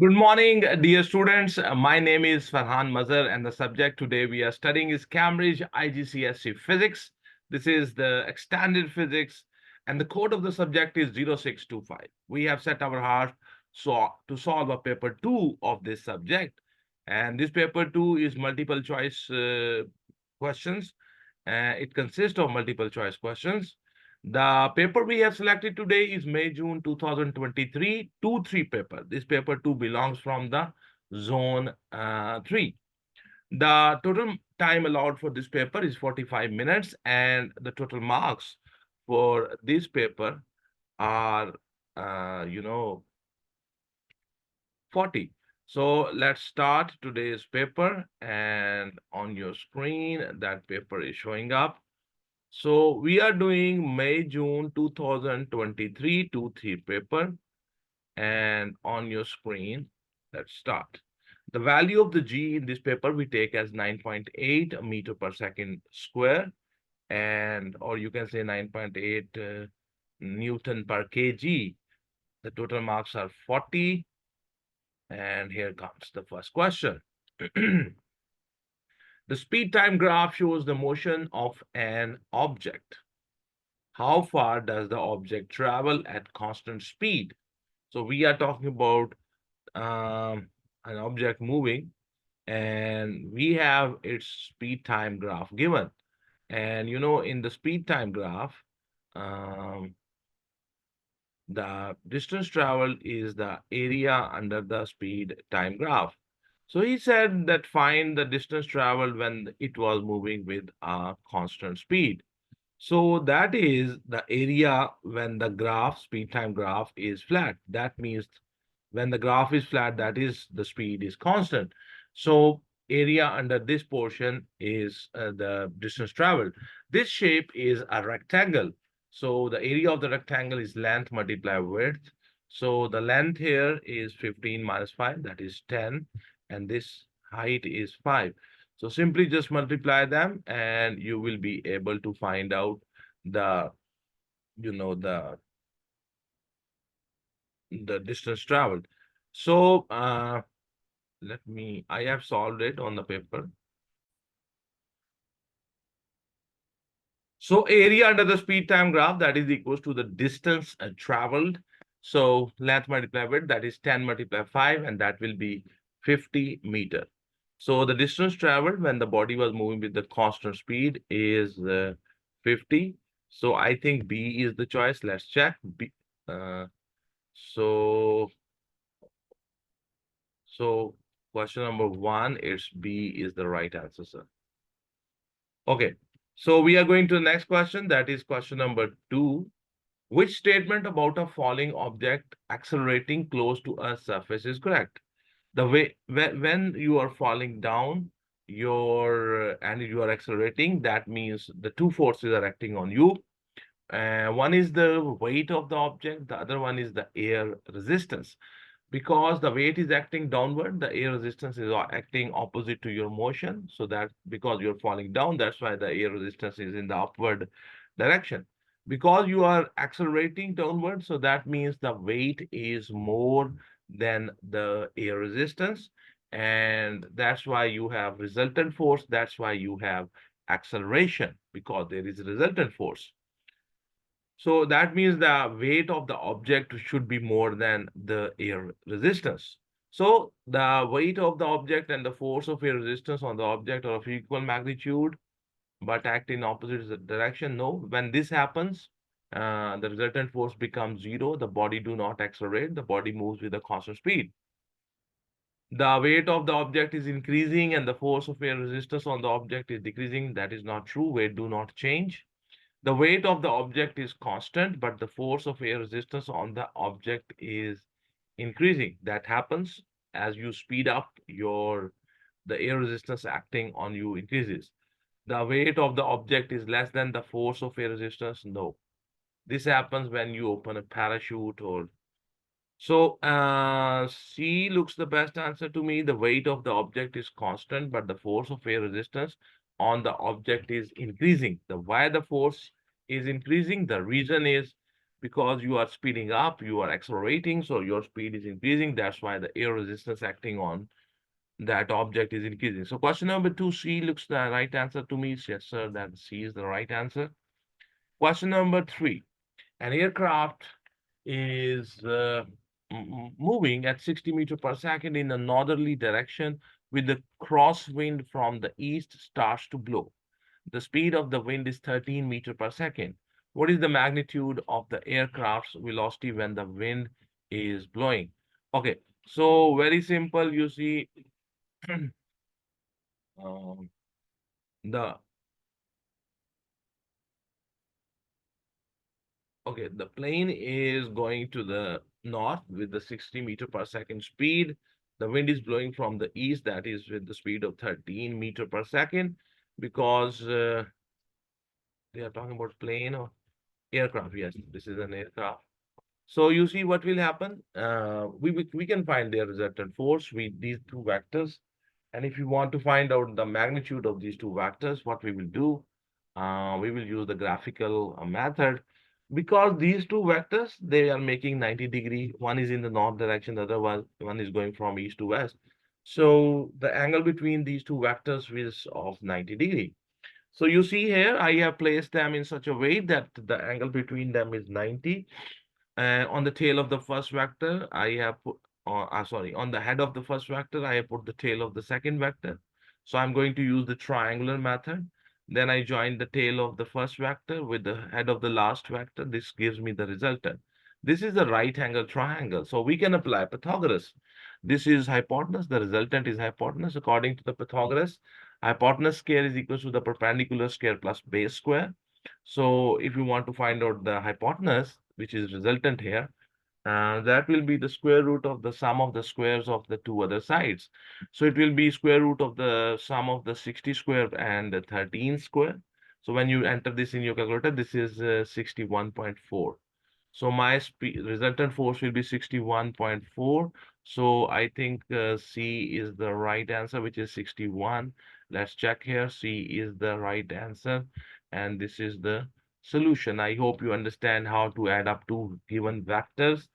Good morning, dear students. My name is Ferhan Mazher, and the subject today we are studying is Cambridge IGCSE Physics. This is the extended physics, and the code of the subject is 0625. We have set our heart to solve a paper 2 of this subject, and this paper 2 is multiple choice questions. It consists of multiple choice questions. The paper we have selected today is May-June 2023 2-3 paper. This paper 2 belongs from the zone 3. The total time allowed for this paper is 45 minutes, and the total marks for this paper are, uh, you know, 40. So let's start today's paper, and on your screen, that paper is showing up. So we are doing May-June 2023 2-3 paper, and on your screen, let's start. The value of the G in this paper we take as 9.8 meter per second square, and or you can say 9.8 Newton per kg. The total marks are 40, and here comes the first question. The speed time graph shows the motion of an object. How far does the object travel at constant speed? So we are talking about an object moving, and we have its speed time graph given. And in the speed time graph, um, the distance traveled is the area under the speed time graph. So he said that find the distance traveled when it was moving with a constant speed. So that is the area when the graph, speed time graph is flat. That means when the graph is flat, that is the speed is constant. So area under this portion is the distance traveled. This shape is a rectangle. So the area of the rectangle is length multiplied width. So the length here is 15 minus 5, that is 10. And this height is 5. So simply just multiply them and you will be able to find out the, you know, the distance traveled. So I have solved it on the paper. So area under the speed time graph, that is equals to the distance traveled. So length multiplied width, that is 10 multiplied 5, and that will be 50 meter. So the distance traveled when the body was moving with the constant speed is 50. So I think B is the choice. Let's check. Uh, so, so question number 1, it's B is the right answer, sir. Okay, so we are going to the next question. That is question number 2. Which statement about a falling object accelerating close to a surface is correct? The way when you are falling down, and you are accelerating, that means the two forces are acting on you. One is the weight of the object, the other one is the air resistance. Because the weight is acting downward, the air resistance is acting opposite to your motion. So that because you're falling down, that's why the air resistance is in the upward direction. Because you are accelerating downward, so that means the weight is more than the air resistance. And that's why you have resultant force. That's why you have acceleration, because there is resultant force. So that means the weight of the object should be more than the air resistance. So the weight of the object and the force of air resistance on the object are of equal magnitude, but act in opposite direction. No, when this happens, the resultant force becomes 0. The body do not accelerate. The body moves with a constant speed. The weight of the object is increasing and the force of air resistance on the object is decreasing. That is not true. Weight do not change. The weight of the object is constant, but the force of air resistance on the object is increasing. That happens as you speed up, the air resistance acting on you increases. The weight of the object is less than the force of air resistance. No. This happens when you open a parachute or so. C looks the best answer to me. The weight of the object is constant, but the force of air resistance on the object is increasing. Why the force is increasing? The reason is because you are speeding up, you are accelerating, so your speed is increasing. That's why the air resistance acting on that object is increasing. So question number 2, C looks the right answer to me. Yes, sir, that C is the right answer. Question number 3, an aircraft is moving at 60 meters per second in a northerly direction with the crosswind from the east starts to blow. The speed of the wind is 13 meters per second. What is the magnitude of the aircraft's velocity when the wind is blowing? Okay, so very simple. You see, um, the okay, the plane is going to the north with the 60 meter per second speed. The wind is blowing from the east, that is with the speed of 13 meter per second, because they are talking about plane or aircraft. Yes, this is an aircraft. So you see what will happen. We can find their resultant force with these two vectors. And if you want to find out the magnitude of these two vectors, what we will do, we will use the graphical method. Because these two vectors, they are making 90-degree. One is in the north direction, the other one is going from east to west. So the angle between these two vectors is of 90-degree. So you see here, I have placed them in such a way that the angle between them is 90. And on the tail of the first vector, I have put, sorry, on the head of the first vector, I have put the tail of the second vector. So I'm going to use the triangular method. Then I join the tail of the first vector with the head of the last vector. This gives me the resultant. This is a right angle triangle. So we can apply Pythagoras. This is hypotenuse. The resultant is hypotenuse. According to the Pythagoras, hypotenuse square is equal to the perpendicular square plus base square. So if you want to find out the hypotenuse, which is resultant here, that will be the square root of the sum of the squares of the two other sides. So it will be square root of the sum of the 60 square and the 13 square. So when you enter this in your calculator, this is 61.4. So my resultant force will be 61.4. So I think C is the right answer, which is 61. Let's check here. C is the right answer. And this is the solution. I hope you understand how to add up two given vectors.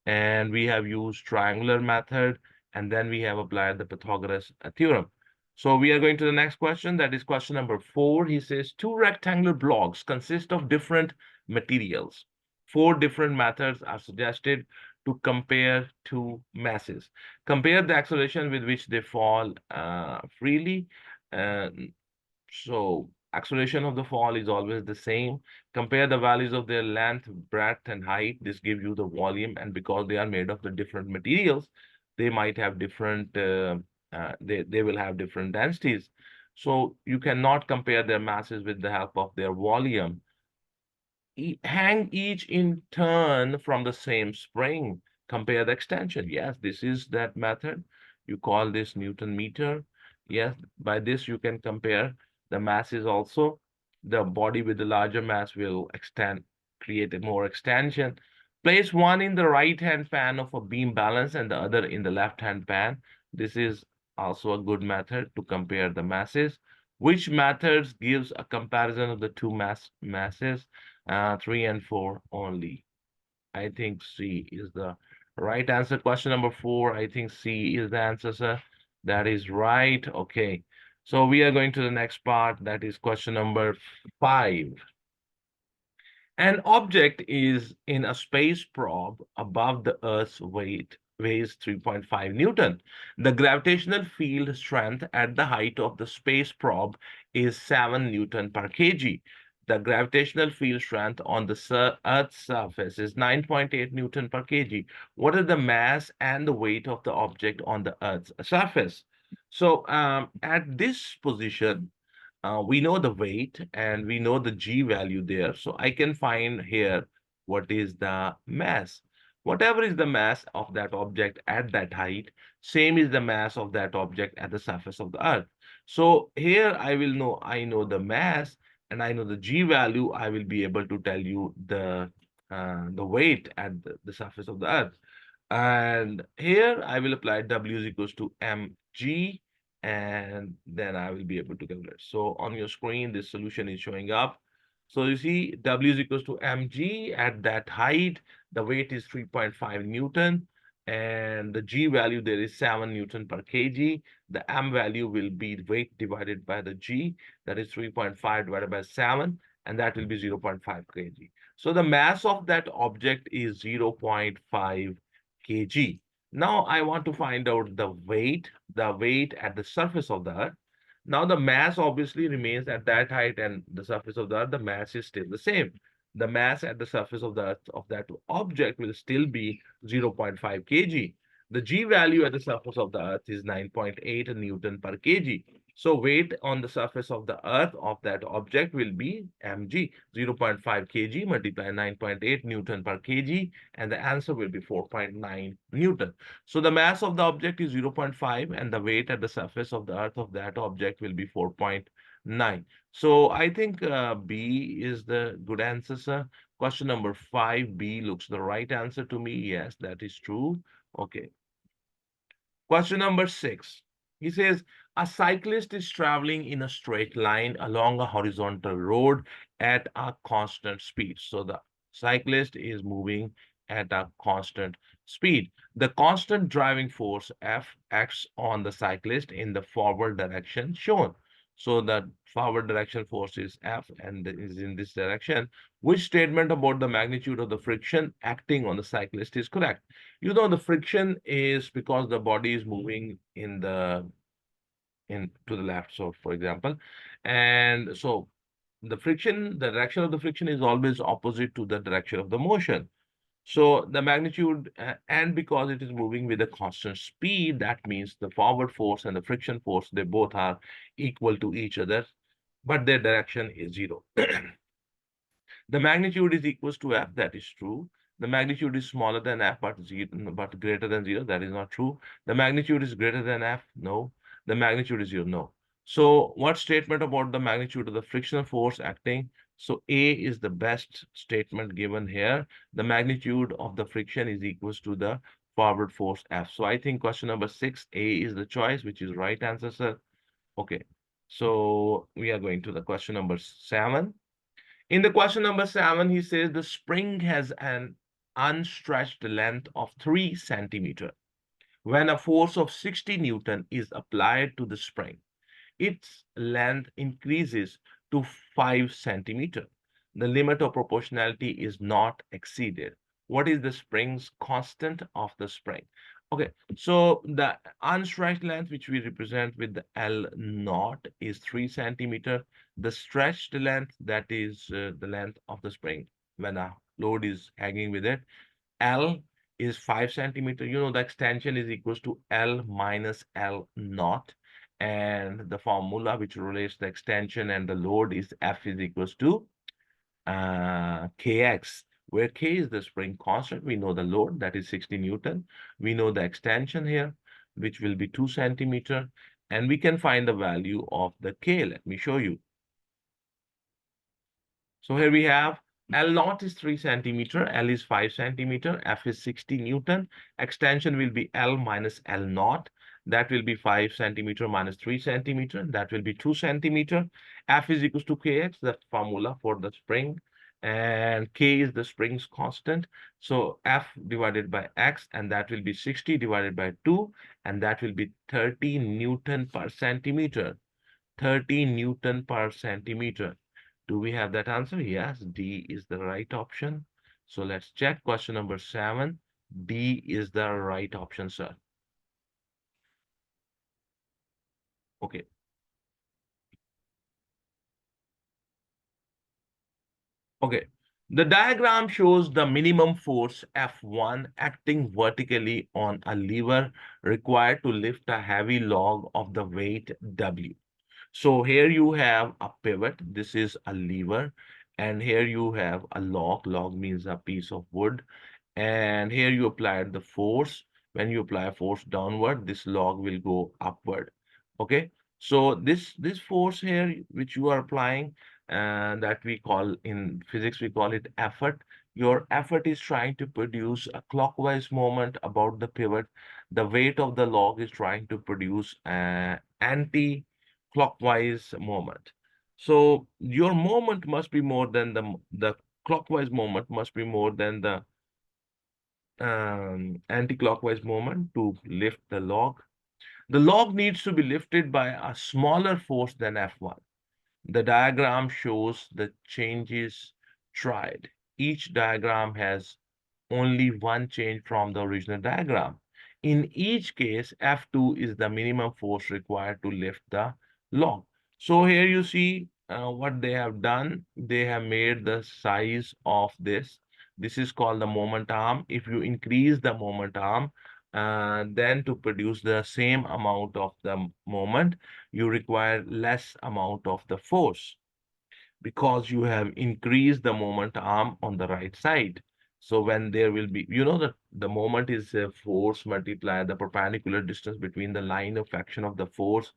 And we have used triangular method. And then we have applied the Pythagoras theorem. So we are going to the next question. That is question number 4. He says, two rectangular blocks consist of different materials. 4 different methods are suggested to compare two masses. Compare the acceleration with which they fall freely. Uh, so acceleration of the fall is always the same. Compare the values of their length, breadth, and height. This gives you the volume. And because they are made of the different materials, they might have different, they will have different densities. So you cannot compare their masses with the help of their volume. Hang each in turn from the same spring. Compare the extension. Yes, this is that method. You call this Newton meter. Yes, by this you can compare the masses also. The body with the larger mass will extend, create a more extension. Place one in the right-hand pan of a beam balance and the other in the left-hand pan. This is also a good method to compare the masses. Which methods gives a comparison of the two masses? 3 and 4 only. I think C is the right answer. Question number 4, I think C is the answer, sir. That is right. Okay. So we are going to the next part. That is question number 5. An object is in a space probe above the Earth's weighs 3.5 Newton. The gravitational field strength at the height of the space probe is 7 Newton per kg. The gravitational field strength on the Earth's surface is 9.8 Newton per kg. What is the mass and the weight of the object on the Earth's surface? So at this position, we know the weight and we know the G value there. So I can find here what is the mass. Whatever is the mass of that object at that height, same is the mass of that object at the surface of the Earth. So here I know the mass and I know the G value. I will be able to tell you the weight at the surface of the Earth. And here I will apply W is equals to mg, and then I will be able to calculate. So on your screen, this solution is showing up. So you see, W is equals to mg at that height. The weight is 3.5 Newton, and the G value there is 7 Newton per kg. The M value will be weight divided by the G, that is 3.5 divided by 7, and that will be 0.5 kg. So the mass of that object is 0.5 kg. Now I want to find out the weight at the surface of the Earth. Now the mass obviously remains at that height and the surface of the Earth, the mass is still the same. The mass at the surface of the Earth of that object will still be 0.5 kg. The G value at the surface of the Earth is 9.8 Newton per kg. So weight on the surface of the Earth of that object will be mg, 0.5 kg multiplied 9.8 Newton per kg, and the answer will be 4.9 Newton. So the mass of the object is 0.5 and the weight at the surface of the Earth of that object will be 4.9. So I think B is the good answer, sir. Question number 5, B looks the right answer to me. Yes, that is true. Okay. Question number 6. He says, a cyclist is traveling in a straight line along a horizontal road at a constant speed. So the cyclist is moving at a constant speed. The constant driving force F acts on the cyclist in the forward direction shown. So the forward direction force is F and is in this direction. Which statement about the magnitude of the friction acting on the cyclist is correct? You know, the friction is because the body is moving in to the left, so for example, and so the direction of the friction is always opposite to the direction of the motion. So the magnitude, and because it is moving with a constant speed, that means the forward force and the friction force, they both are equal to each other, but their direction is zero. The magnitude is equals to F, that is true. The magnitude is smaller than F, but greater than 0, that is not true. The magnitude is greater than F, no. The magnitude is 0, no. So what statement about the magnitude of the frictional force acting? So A is the best statement given here. The magnitude of the friction is equals to the forward force F. So I think question number 6, A is the choice, which is right answer, sir. Okay. So we are going to the question number 7. In the question number 7, he says the spring has an unstretched length of 3 centimeter. When a force of 60 Newton is applied to the spring, its length increases to 5 centimeter. The limit of proportionality is not exceeded. What is the spring's constant of the spring? Okay, so the unstretched length, which we represent with the L naught, is 3 centimeter. The stretched length, that is the length of the spring when a load is hanging with it, L is 5 centimeter. You know, the extension is equals to L minus L naught. And the formula which relates the extension and the load is F is equals to Kx, where K is the spring constant. We know the load, that is 60 Newton. We know the extension here, which will be 2 centimeter. And we can find the value of the K. Let me show you. So here we have L naught is 3 centimeter, L is 5 centimeter, F is 60 Newton. Extension will be L minus L naught. That will be 5 centimeter minus 3 centimeter. That will be 2 centimeter. F is equals to Kx, the formula for the spring. And K is the spring's constant. So F divided by X, and that will be 60 divided by 2, and that will be 30 Newton per centimeter. 30 Newton per centimeter. Do we have that answer? Yes, D is the right option. So let's check question number 7. D is the right option, sir. Okay. Okay. The diagram shows the minimum force F1 acting vertically on a lever required to lift a heavy log of the weight W. So here you have a pivot. This is a lever. And here you have a log. Log means a piece of wood. And here you apply the force. When you apply force downward, this log will go upward. Okay. So this force here, which you are applying, that we call in physics, we call it effort. Your effort is trying to produce a clockwise moment about the pivot. The weight of the log is trying to produce an anti-clockwise moment. So your moment must be more than the clockwise moment must be more than the anti-clockwise moment to lift the log. The log needs to be lifted by a smaller force than F1. The diagram shows the changes tried. Each diagram has only one change from the original diagram. In each case, F2 is the minimum force required to lift the log. So here you see what they have done. They have made the size of this. This is called the moment arm. If you increase the moment arm, then to produce the same amount of the moment, you require less amount of the force because you have increased the moment arm on the right side. So when there will be, you know, that the moment is a force multiplied the perpendicular distance between the line of action of the force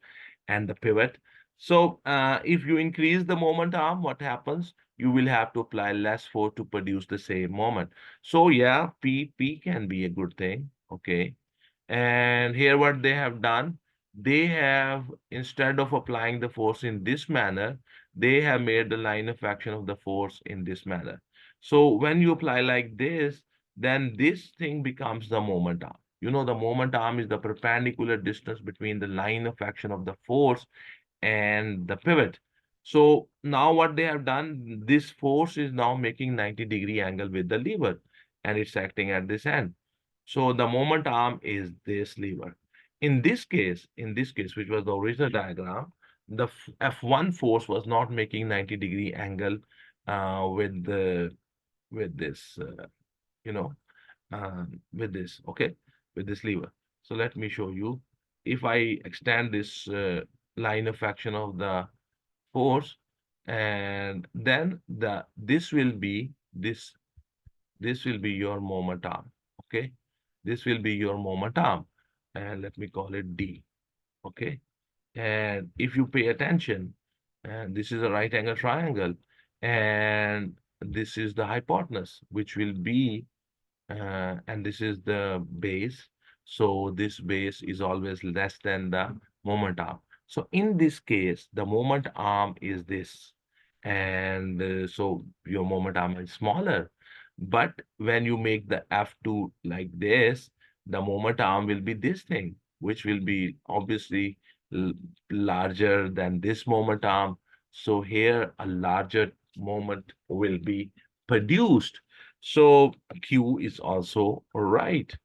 and the pivot. So if you increase the moment arm, what happens? You will have to apply less force to produce the same moment. So yeah, P can be a good thing. Okay. And here what they have done, they have, instead of applying the force in this manner, they have made the line of action of the force in this manner. So when you apply like this, then this thing becomes the moment arm. You know, the moment arm is the perpendicular distance between the line of action of the force and the pivot. So now what they have done, this force is now making 90-degree angle with the lever and it's acting at this end. So the moment arm is this lever. In this case, which was the original diagram, the F1 force was not making 90-degree angle with this, you know, with this, okay, with this lever. So let me show you. If I extend this line of action of the force, and then this will be your moment arm, okay? This will be your moment arm, and let me call it D, okay? And if you pay attention, and this is a right angle triangle, and this is the hypotenuse, which will be and this is the base. So this base is always less than the moment arm. So in this case, the moment arm is this. And so your moment arm is smaller. But when you make the F2 like this, the moment arm will be this thing, which will be obviously larger than this moment arm. So here a larger moment will be produced. So Q is also right.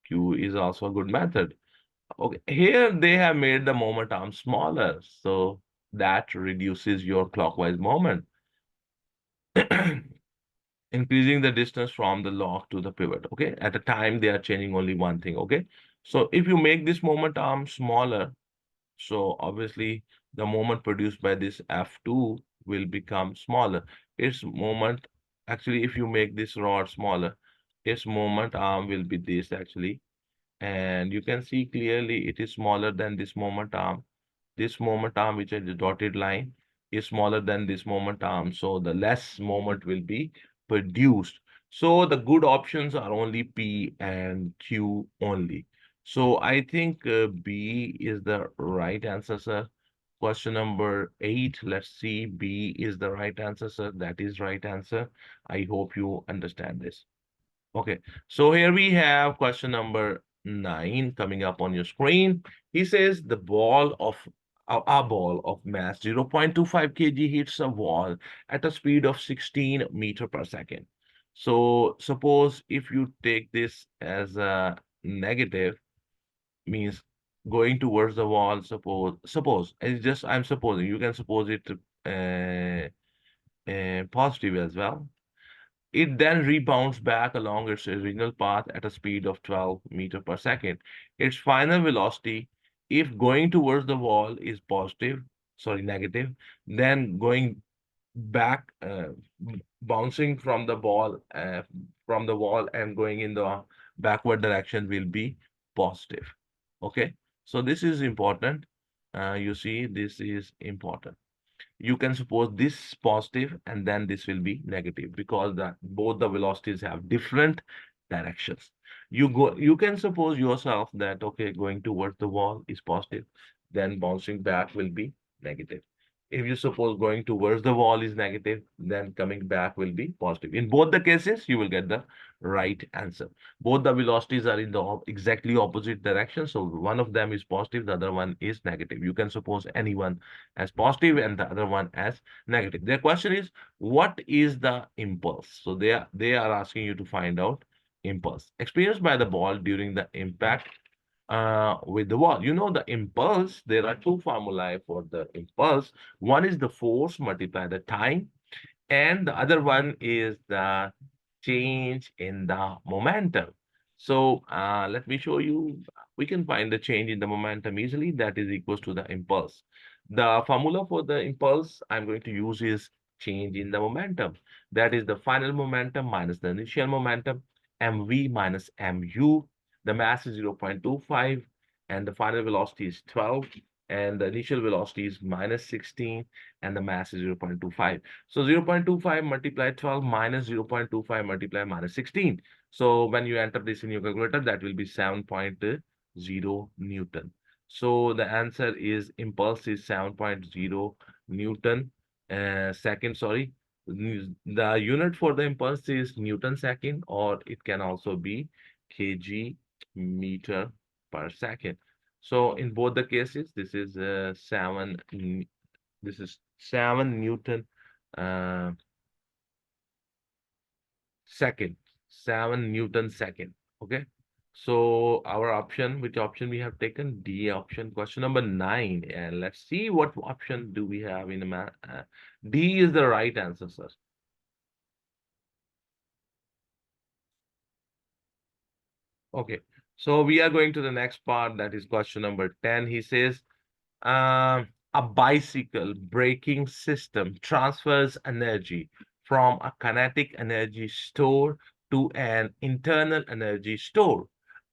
Q is also a good method. Okay, here they have made the moment arm smaller, so that reduces your clockwise moment, increasing the distance from the lock to the pivot. Okay, at a time they are changing only one thing. Okay, so if you make this moment arm smaller, so obviously the moment produced by this F2 will become smaller. Its moment, actually, if you make this rod smaller, its moment arm will be this actually. And you can see clearly it is smaller than this moment arm. This moment arm, which is the dotted line, is smaller than this moment arm. So the less moment will be produced. So the good options are only P and Q only. So I think B is the right answer, sir. Question number 8. Let's see. B is the right answer, sir. That is right answer. I hope you understand this. Okay, so here we have question number 9 coming up on your screen. He says the ball of a ball of mass 0.25 kg hits a wall at a speed of 16 meter per second. So suppose if you take this as a negative, means going towards the wall, suppose it's just I'm supposing, you can suppose it positive as well. It then rebounds back along its original path at a speed of 12 meter per second. Its final velocity, if going towards the wall, is positive, sorry, negative, then going back, bouncing from the wall and going in the backward direction will be positive. Okay, so this is important. You see, this is important. You can suppose this positive and then this will be negative because both the velocities have different directions. You can suppose yourself that okay, going towards the wall is positive, then bouncing back will be negative. If you suppose going towards the wall is negative, then coming back will be positive. In both the cases, you will get the right answer. Both the velocities are in the exactly opposite direction. So one of them is positive, the other one is negative. You can suppose anyone as positive and the other one as negative. Their question is, what is the impulse? So they are asking you to find out impulse experienced by the ball during the impact with the wall. You know the impulse, there are two formulae for the impulse. One is the force multiplied the time, and the other one is the change in the momentum. So let me show you. We can find the change in the momentum easily. That is equals to the impulse. The formula for the impulse I'm going to use is change in the momentum. That is the final momentum minus the initial momentum, mv minus mu. The mass is 0.25, and the final velocity is 12, and the initial velocity is minus 16, and the mass is 0.25. So 0.25 multiplied 12 minus 0.25 multiplied minus 16. So when you enter this in your calculator, that will be 7.0 Newton. So the answer is impulse is 7.0 Newton second, sorry. The unit for the impulse is Newton second, or it can also be kg meter per second. So in both the cases, this is 7 Newton uh, second, 7 Newton second. Okay. So our option, which option we have taken? D option, question number 9. And let's see what option do we have in the math. D is the right answer, sir. Okay. So we are going to the next part. That is question number 10. He says, a bicycle braking system transfers energy from a kinetic energy store to an internal energy store.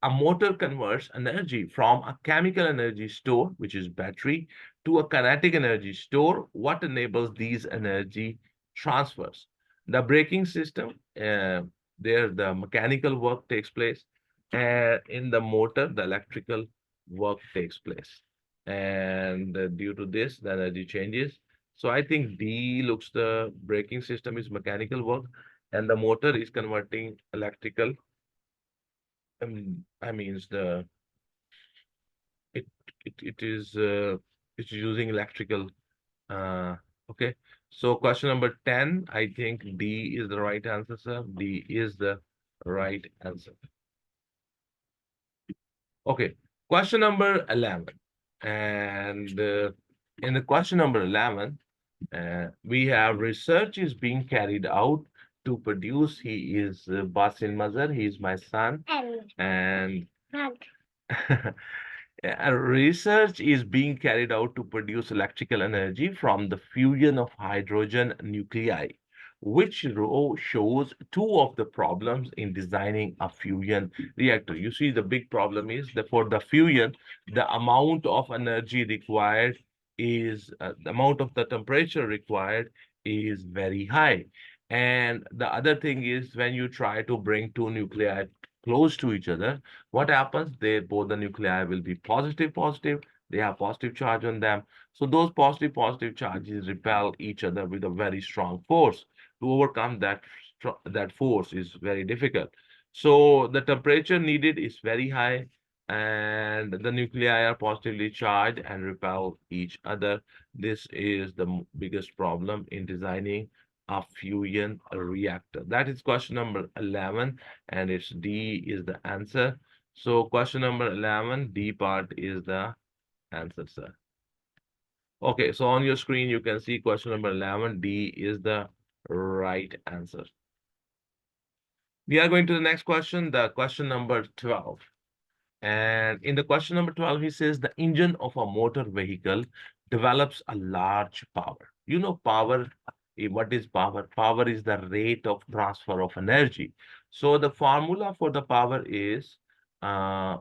A motor converts energy from a chemical energy store, which is battery, to a kinetic energy store. What enables these energy transfers? The braking system, there the mechanical work takes place, and in the motor, the electrical work takes place. And due to this, the energy changes. So I think D looks the braking system is mechanical work, and the motor is converting electrical. I means the it it is it's using electrical. Uh, okay. So question number 10, I think D is the right answer, sir. D is the right answer. Okay, question number 11. And in the question number 11, we have research is being carried out to produce. He is Basin Mazhar. He is my son. And research is being carried out to produce electrical energy from the fusion of hydrogen nuclei, which row shows two of the problems in designing a fusion reactor. You see, the big problem is that for the fusion, the amount of energy required is the amount of the temperature required is very high. And the other thing is when you try to bring two nuclei close to each other, what happens? They both the nuclei will be positive, positive. They have positive charge on them. So those positive, positive charges repel each other with a very strong force. To overcome that force is very difficult. So the temperature needed is very high, and the nuclei are positively charged and repel each other. This is the biggest problem in designing a fusion reactor. That is question number 11, and it's D is the answer. So question number 11, D part is the answer, sir. Okay, so on your screen, you can see question number 11, D is the right answer. We are going to the next question, the question number 12. And in the question number 12, he says the engine of a motor vehicle develops a large power. You know, power, what is power? Power is the rate of transfer of energy. So the formula for the power is uh,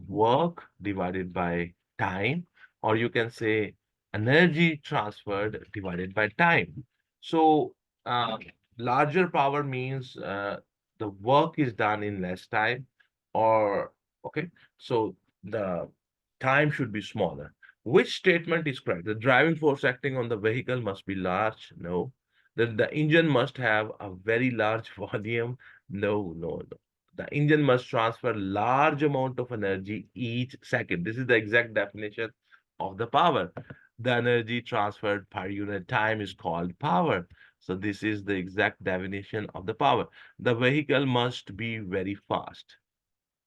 work divided by time, or you can say energy transferred divided by time. So larger power means the work is done in less time, or okay, so the time should be smaller. Which statement is correct? The driving force acting on the vehicle must be large. No. The engine must have a very large volume. No, no, no. The engine must transfer large amount of energy each second. This is the exact definition of the power. The energy transferred per unit time is called power. So this is the exact definition of the power. The vehicle must be very fast.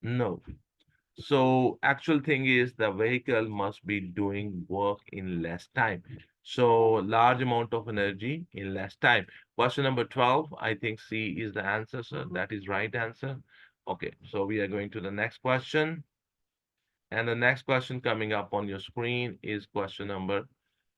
No. So actual thing is the vehicle must be doing work in less time. So large amount of energy in less time. Question number 12, I think C is the answer, sir. That is right answer. Okay, so we are going to the next question. And the next question coming up on your screen is question number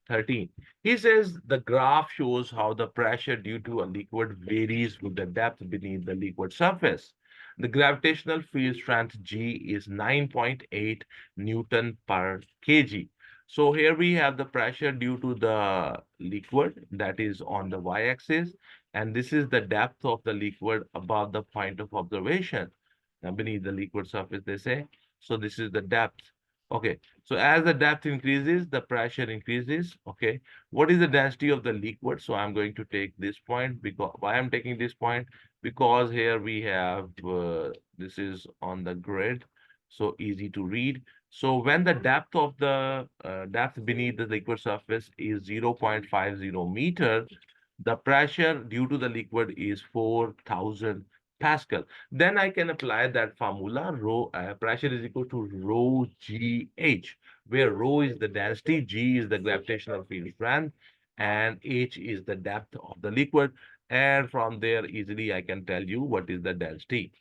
13. He says the graph shows how the pressure due to a liquid varies with the depth beneath the liquid surface. The gravitational field strength G is 9.8 Newton per kg. So here we have the pressure due to the liquid that is on the y-axis, and this is the depth of the liquid above the point of observation beneath the liquid surface, they say. So this is the depth. Okay, so as the depth increases, the pressure increases. Okay, what is the density of the liquid? So I'm going to take this point because why I'm taking this point? Because here we have this is on the grid, so easy to read. So when the depth of the depth beneath the liquid surface is 0.50 meter, the pressure due to the liquid is 4,000 Pascal. Then I can apply that formula. Rho pressure is equal to rho GH, where rho is the density, G is the gravitational field strength, and H is the depth of the liquid. And from there, easily I can tell you what is the density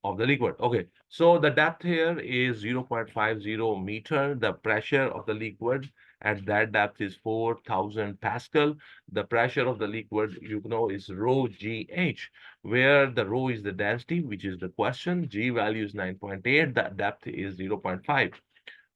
of the liquid. Okay, so the depth here is 0.50 meter. The pressure of the liquid at that depth is 4,000 Pascal. The pressure of the liquid, you know, is rho GH, where the rho is the density, which is the question. G value is 9.8. The depth is 0.5.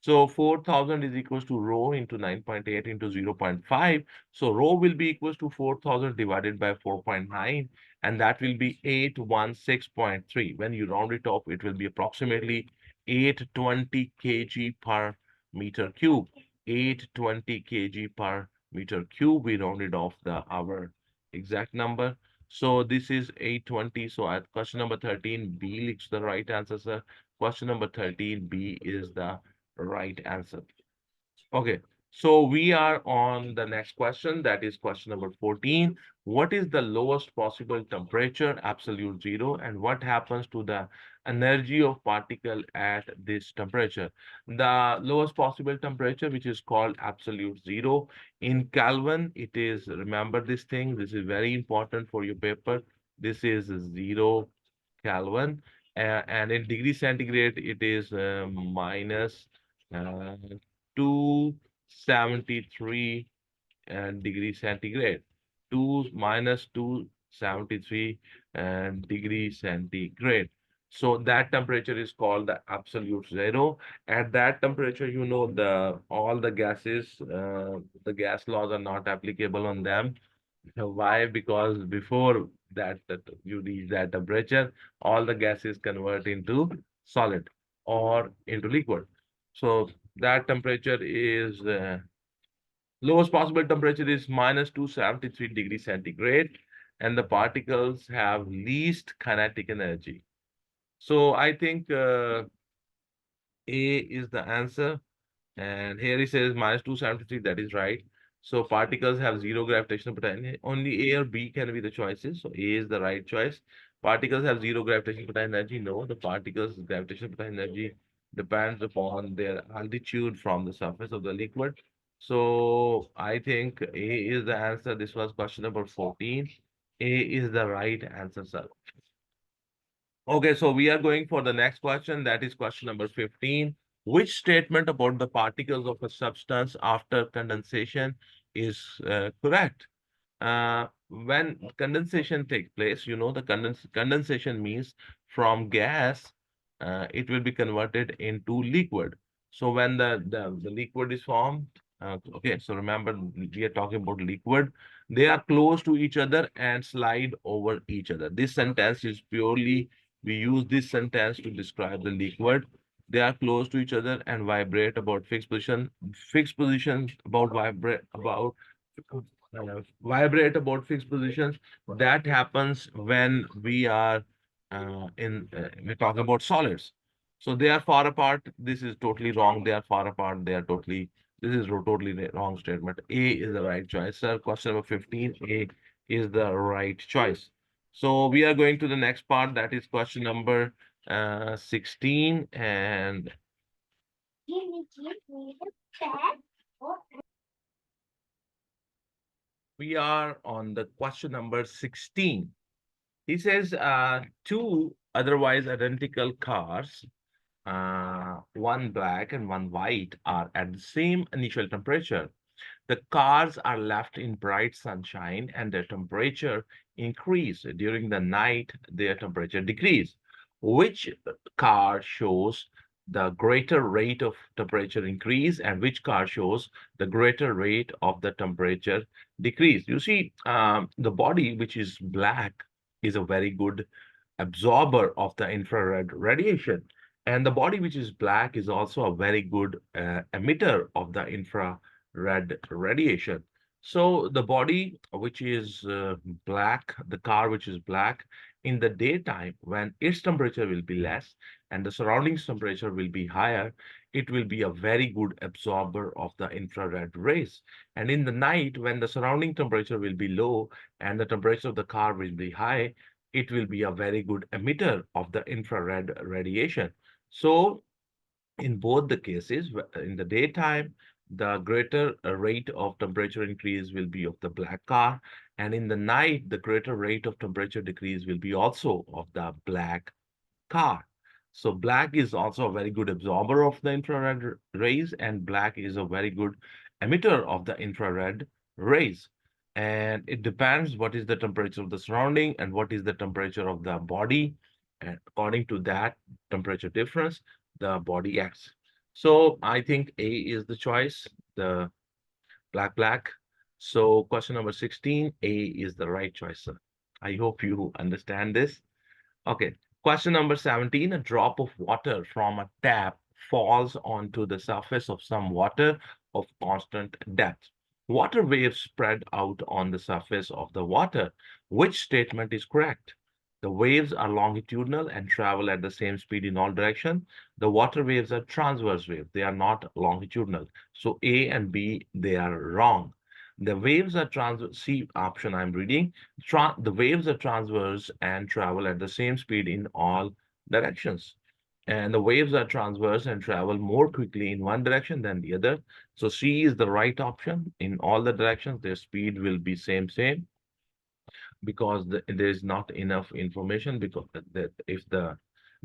So 4,000 is equals to rho into 9.8 into 0.5. So rho will be equals to 4,000 divided by 4.9, and that will be 816.3. When you round it off, it will be approximately 820 kg per meter cube. 820 kg per meter cube. We rounded off our exact number. So this is 820. So at question number 13, B is the right answer, sir. Question number 13, B is the right answer. Okay, so we are on the next question. That is question number 14. What is the lowest possible temperature, absolute zero, and what happens to the energy of particle at this temperature? The lowest possible temperature, which is called absolute zero. In Kelvin, it is, remember this thing, this is very important for your paper. This is 0 Kelvin. And in degree centigrade, it is minus uh, 273 degrees centigrade. 273 degrees centigrade. So that temperature is called the absolute zero. At that temperature, you know, the all the gases, the gas laws are not applicable on them. Why? Because before that you reach that temperature, all the gases convert into solid or into liquid. So that temperature is lowest possible temperature is minus 273 degrees centigrade, and the particles have least kinetic energy. So I think A is the answer. And here it says minus 273, that is right. So particles have zero gravitational potential. Only A or B can be the choices. So A is the right choice. Particles have zero gravitational potential energy. No, the particles' gravitational potential energy depends upon their altitude from the surface of the liquid. So I think A is the answer. This was question number 14. A is the right answer, sir. Okay, so we are going for the next question. That is question number 15. Which statement about the particles of a substance after condensation is correct? When condensation takes place, you know, the condensation means from gas, it will be converted into liquid. So when the liquid is formed, okay, so remember we are talking about liquid. They are close to each other and slide over each other. This sentence is purely, we use this sentence to describe the liquid. They are close to each other and vibrate about fixed position. Fixed positions about vibrate about fixed positions. That happens when we are we talk about solids. So they are far apart. This is totally wrong. They are far apart. They are totally. This is totally wrong statement. A is the right choice, sir. Question number 15. A is the right choice. So we are going to the next part. That is question number 16, and we are on the question number 16. He says two otherwise identical cars, one black and one white, are at the same initial temperature. The cars are left in bright sunshine and their temperature increase. During the night, their temperature decrease. Which car shows the greater rate of temperature increase and which car shows the greater rate of the temperature decrease? You see, the body which is black is a very good absorber of the infrared radiation. And the body which is black is also a very good emitter of the infrared radiation. So the body which is black, the car which is black, in the daytime, when its temperature will be less and the surroundings temperature will be higher, it will be a very good absorber of the infrared rays. And in the night, when the surrounding temperature will be low and the temperature of the car will be high, it will be a very good emitter of the infrared radiation. So in both the cases, in the daytime, the greater rate of temperature increase will be of the black car, and in the night, the greater rate of temperature decrease will be also of the black car. So black is also a very good absorber of the infrared rays, and black is a very good emitter of the infrared rays. And it depends what is the temperature of the surrounding and what is the temperature of the body. And according to that temperature difference, the body acts. So I think A is the choice, the black. So question number 16, A is the right choice, sir. I hope you understand this. Okay, question number 17. A drop of water from a tap falls onto the surface of some water of constant depth. Water waves spread out on the surface of the water. Which statement is correct? The waves are longitudinal and travel at the same speed in all directions. The water waves are transverse waves. They are not longitudinal. So A and B, they are wrong. The waves are transverse. C option I'm reading. The waves are transverse and travel at the same speed in all directions. And the waves are transverse and travel more quickly in one direction than the other. So C is the right option. In all the directions, their speed will be same because there is not enough information because that if the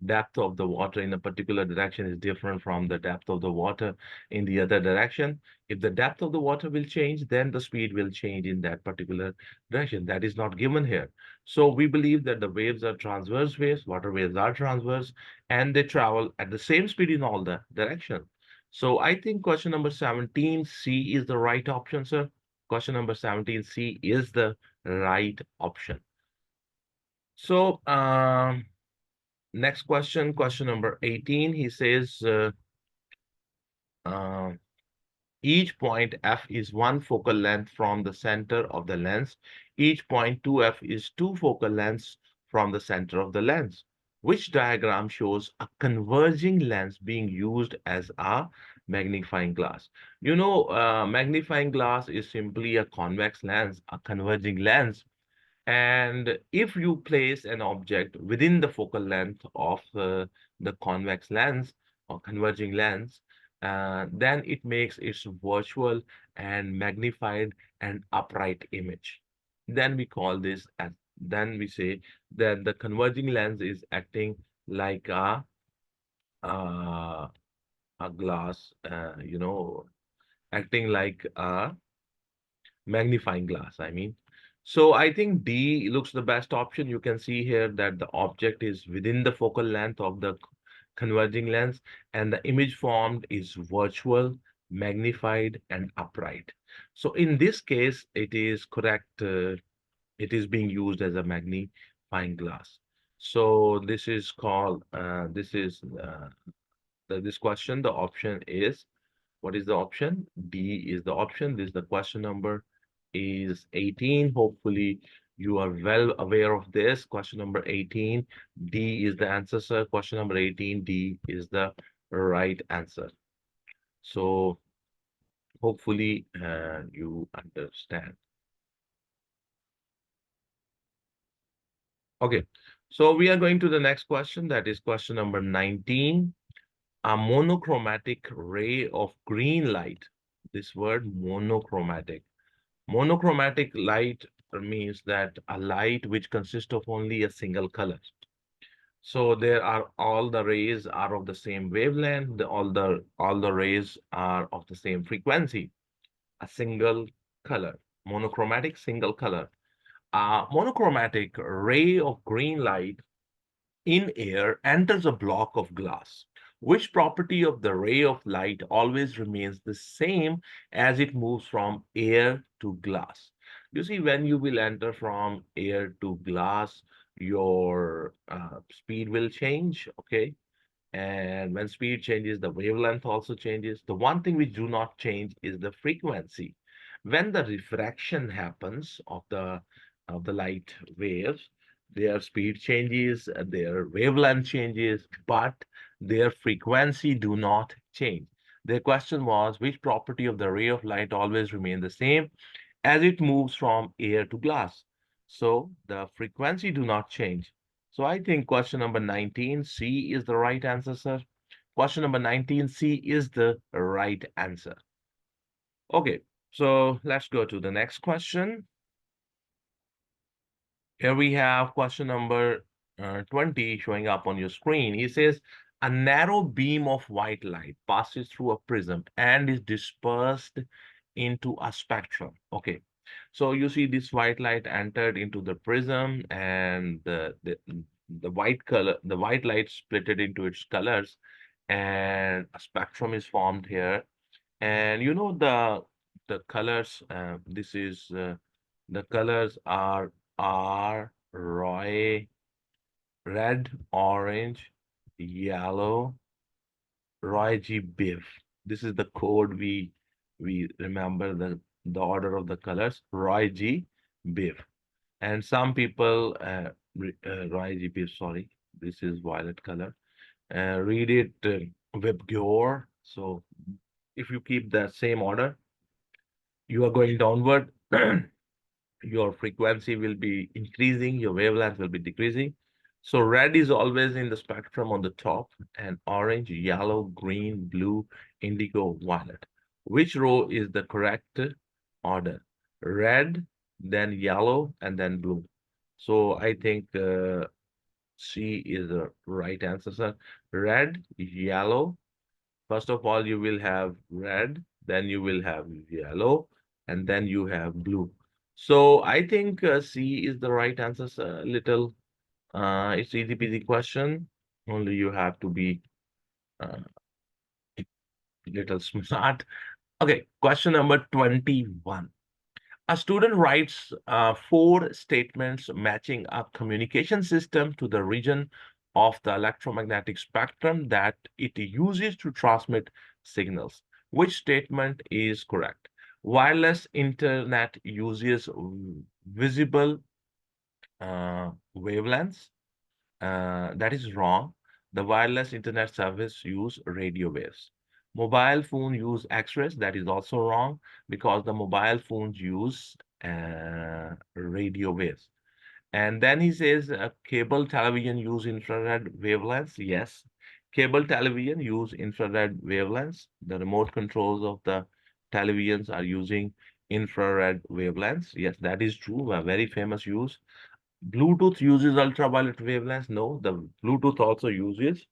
depth of the water in a particular direction is different from the depth of the water in the other direction, if the depth of the water will change, then the speed will change in that particular direction. That is not given here. So we believe that the waves are transverse waves, water waves are transverse, and they travel at the same speed in all the directions. So I think question number 17, C is the right option, sir. Question number 17, C is the right option. So, next question, question number 18, he says, uh, each point F is one focal length from the center of the lens. Each point 2F is two focal lengths from the center of the lens. Which diagram shows a converging lens being used as a magnifying glass? You know, magnifying glass is simply a convex lens. A converging lens, and if you place an object within the focal length of the convex lens or converging lens, then it makes its virtual and magnified and upright image. Then we call this as, then we say that the converging lens is acting like uh, a glass, acting like a magnifying glass, I mean. So I think D looks the best option. You can see here that the object is within the focal length of the converging lens and the image formed is virtual, magnified, and upright. So in this case, it is correct. It is being used as a magnifying glass. So this is called, this question, the option is, what is the option? D is the option. This is the question number is 18. Hopefully you are well aware of this. Question number 18, D is the answer, sir. Question number 18, D is the right answer. So hopefully you understand. Okay, so we are going to the next question. That is question number 19. A monochromatic ray of green light. This word monochromatic. Monochromatic light means that a light which consists of only a single color. So there are all the rays are of the same wavelength, all the rays are of the same frequency, a single color, monochromatic single color. A monochromatic ray of green light in air enters a block of glass. Which property of the ray of light always remains the same as it moves from air to glass? You see, when you will enter from air to glass, your speed will change, okay? And when speed changes, the wavelength also changes. The one thing which do not change is the frequency. When the refraction happens of the light waves, their speed changes, their wavelength changes, but their frequency do not change. The question was, which property of the ray of light always remain the same as it moves from air to glass? So the frequency do not change. So I think question number 19, C is the right answer, sir. Question number 19, C is the right answer. Okay, so let's go to the next question. Here we have question number 20 showing up on your screen. He says, a narrow beam of white light passes through a prism and is dispersed into a spectrum. Okay, so you see this white light entered into the prism and the white light split it into its colors and a spectrum is formed here. And you know the colors, the colors are roy, red, orange, yellow, Roy G. Biv. This is the code we remember the order of the colors. Roy G. Biv. And some people Roy G. Biv, sorry, this is violet color. Read it Webgor. So if you keep that same order, you are going downward. Your frequency will be increasing, your wavelength will be decreasing. So red is always in the spectrum on the top, and orange, yellow, green, blue, indigo, violet. Which row is the correct order? Red, then yellow, and then blue. So I think C is the right answer, sir. Red, yellow. First of all, you will have red, then you will have yellow, and then you have blue. So I think C is the right answer, sir. Little, it's easy peasy question. Only you have to be uh, little smart. Okay, question number 21. A student writes four statements matching a communication system to the region of the electromagnetic spectrum that it uses to transmit signals. Which statement is correct? Wireless internet uses visible wavelengths. That is wrong. The wireless internet service use radio waves. Mobile phone use X-rays. That is also wrong because the mobile phones use radio waves. And then he says cable television use infrared wavelengths. Yes, cable television use infrared wavelengths. The remote controls of the televisions are using infrared wavelengths. Yes, that is true. A very famous use. Bluetooth uses ultraviolet wavelengths. No, the Bluetooth also uses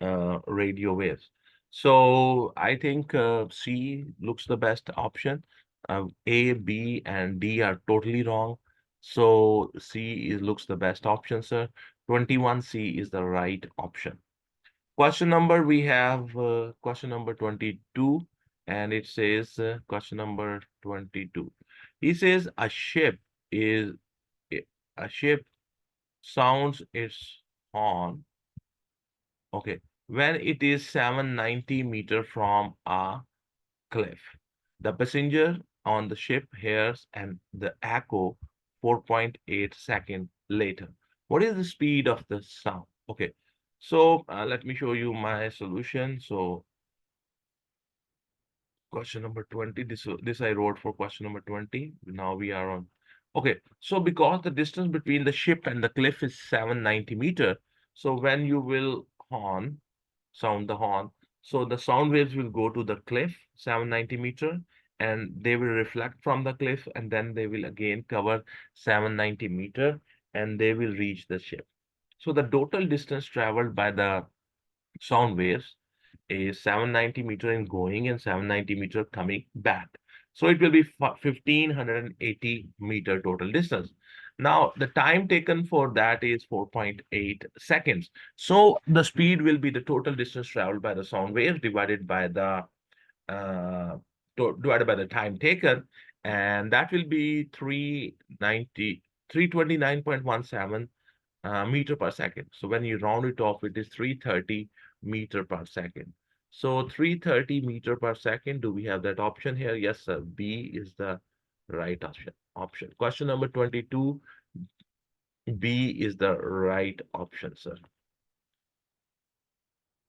radio waves. So I think C looks the best option. A, B, and D are totally wrong. So looks the best option, sir. 21C is the right option. Question number we have question number 22, and it says question number 22. He says is a ship sounds its horn. Okay. when it is 790 meter from a cliff. The passenger on the ship hears and the echo 4.8 seconds later. What is the speed of the sound? Okay, so let me show you my solution. So question number 20, this I wrote for question number 20. Now we are on. Okay, so because the distance between the ship and the cliff is 790 meter, so when you will sound the horn. So the sound waves will go to the cliff, 790 meter, and they will reflect from the cliff, and then they will again cover 790 meter, and they will reach the ship. So the total distance traveled by the sound waves is 790 meter in going and 790 meter coming back. So it will be 1580 meter total distance. Now the time taken for that is 4.8 seconds. So the speed will be the total distance traveled by the sound wave uh, divided by the time taken, and that will be 329.17 meter per second. So when you round it off, it is 330 meter per second. So 330 meter per second. Do we have that option here? Yes, sir. B is the right option. Question number 22. B is the right option, sir.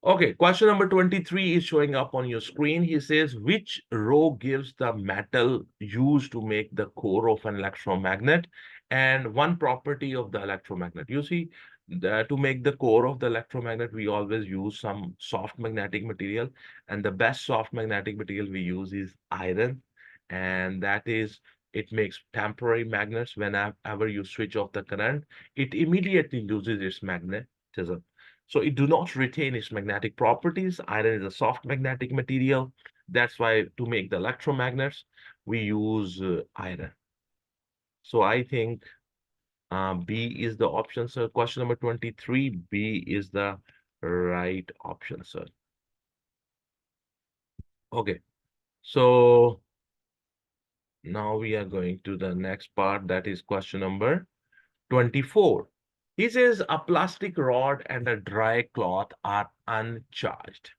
Okay, question number 23 is showing up on your screen. He says, which row gives the metal used to make the core of an electromagnet and one property of the electromagnet? You see, to make the core of the electromagnet, we always use some soft magnetic material, and the best soft magnetic material we use is iron, and that is, it makes temporary magnets. Whenever you switch off the current, it immediately loses its magnetism. So it do not retain its magnetic properties. Iron is a soft magnetic material. That's why to make the electromagnets, we use iron. So I think B is the option, sir. Question number 23, B is the right option, sir. Okay, so now we are going to the next part, that is question number 24. He says a plastic rod and a dry cloth are uncharged.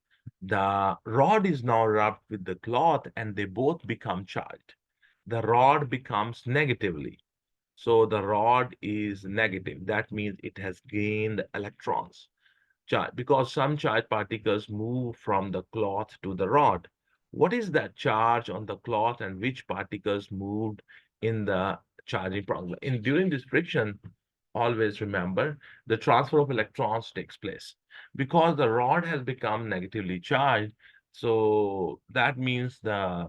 The rod is now rubbed with the cloth and they both become charged. The rod becomes negatively. So the rod is negative. That means it has gained electrons. Charge, because some charged particles move from the cloth to the rod. What is that charge on the cloth and which particles moved in the charging process? During this friction, always remember the transfer of electrons takes place because the rod has become negatively charged. So that means the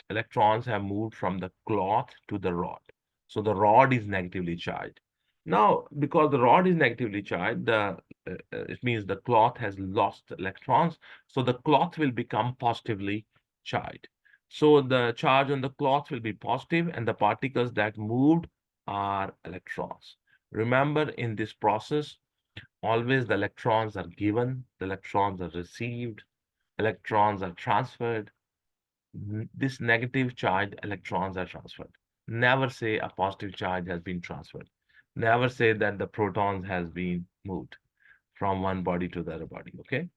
electrons have moved from the cloth to the rod. So the rod is negatively charged. Now, because the rod is negatively charged, it means the cloth has lost electrons. So the cloth will become positively charged. So the charge on the cloth will be positive, and the particles that moved are electrons. Remember, in this process, always the electrons are given, the electrons are received, electrons are transferred. This negative charged electrons are transferred. Never say a positive charge has been transferred. Never say that the protons has been moved from one body to the other body, okay?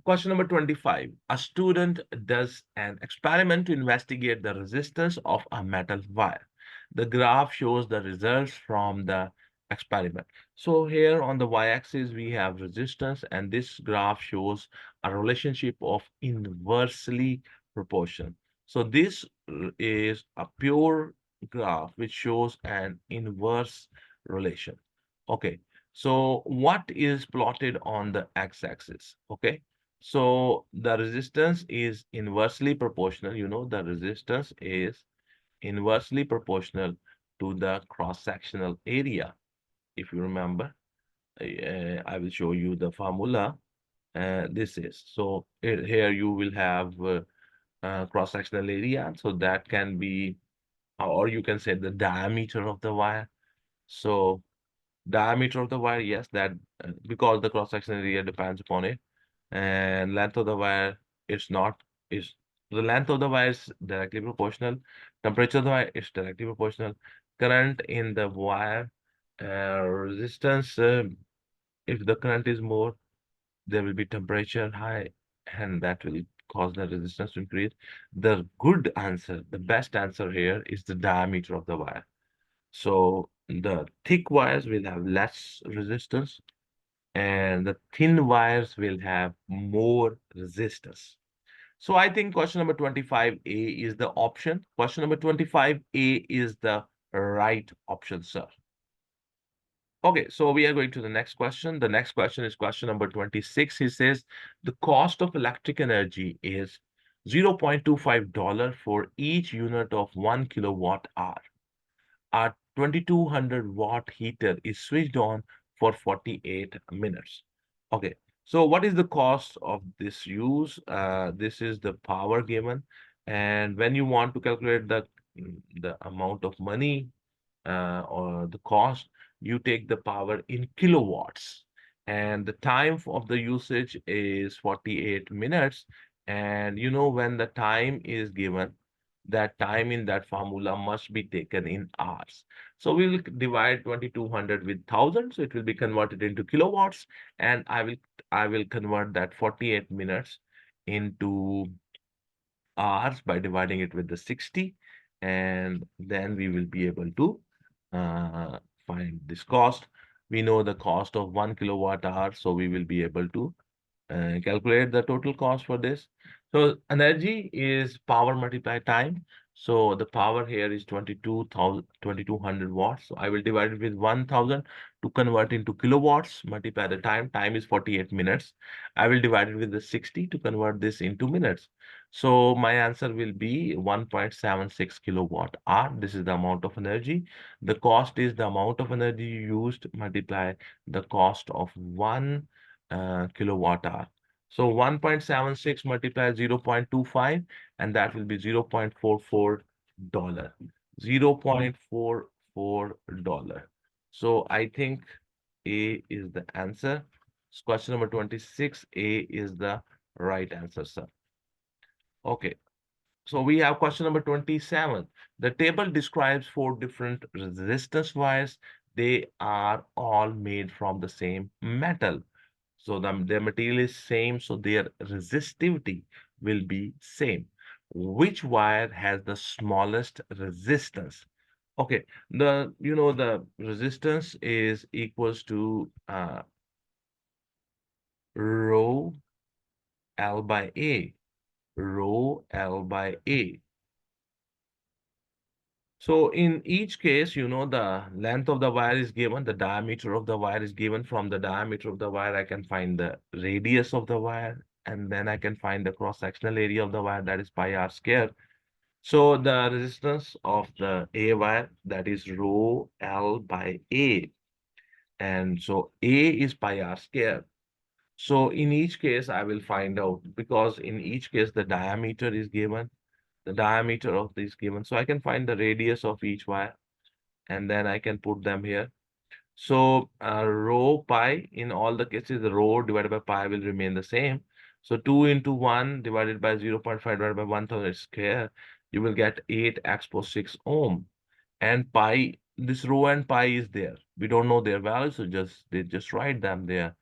Question number 25. A student does an experiment to investigate the resistance of a metal wire. The graph shows the results from the experiment. So here on the y-axis, we have resistance, and this graph shows a relationship of inversely proportional. So this is a pure graph which shows an inverse relation. Okay, so what is plotted on the x-axis? Okay, so the resistance is inversely proportional. You know, the resistance is inversely proportional to the cross-sectional area. If you remember, I will show you the formula. This is, so here you will have cross-sectional area. So that can be, or you can say the diameter of the wire. So diameter of the wire, yes, that because the cross-sectional area depends upon it. And length of the wire is not, is the length of the wire is directly proportional. Temperature of the wire is directly proportional. Current in the wire, resistance, if the current is more, there will be temperature high, and that will cause the resistance to increase. The good answer, the best answer here is the diameter of the wire. So the thick wires will have less resistance, and the thin wires will have more resistance. So I think question number 25A is the option. Question number 25A is the right option, sir. Okay, so we are going to the next question. The next question is question number 26. He says the cost of electric energy is $0.25 for each unit of 1 kilowatt hour. A 2200 watt heater is switched on for 48 minutes. Okay, so what is the cost of this use? This is the power given. And when you want to calculate the amount of money or the cost, you take the power in kilowatts. And the time of the usage is 48 minutes. And you know, when the time is given, that time in that formula must be taken in hours. So we will divide 2200 with 1000. So it will be converted into kilowatts. And I will convert that 48 minutes into hours by dividing it with the 60, and then we will be able to uh, find this cost. We know the cost of 1 kilowatt hour, so we will be able to calculate the total cost for this. So energy is power multiplied time. So the power here is 2200 watts. So I will divide it with 1000 to convert into kilowatts, multiply the time. Time is 48 minutes. I will divide it with the 60 to convert this into minutes. So my answer will be 1.76 kilowatt hour. This is the amount of energy. The cost is the amount of energy used multiply the cost of 1 kilowatt hour. So 1.76 multiplied 0.25, and that will be $0.44. $0.44. So I think A is the answer. Question number 26, A is the right answer, sir. Okay. So we have question number 27. The table describes four different resistance wires. They are all made from the same metal. So their material is same, so their resistivity will be same. Which wire has the smallest resistance? Okay, the resistance is equals to rho L by A, rho L by A. So in each case, the length of the wire is given, the diameter of the wire is given. From the diameter of the wire, I can find the radius of the wire, and then I can find the cross-sectional area of the wire, that is pi r square. So the resistance of the A wire, that is rho L by A. And so A is pi r square. So in each case, I will find out, because in each case, the diameter is given, the diameter of this given. So I can find the radius of each wire, and then I can put them here. So rho pi, in all the cases, the rho divided by pi will remain the same. So 2 into 1 divided by 0.5 divided by 1000 square, you will get 8 expo 6 ohm. And pi, this rho and pi is there. We don't know their values, so they just write them there.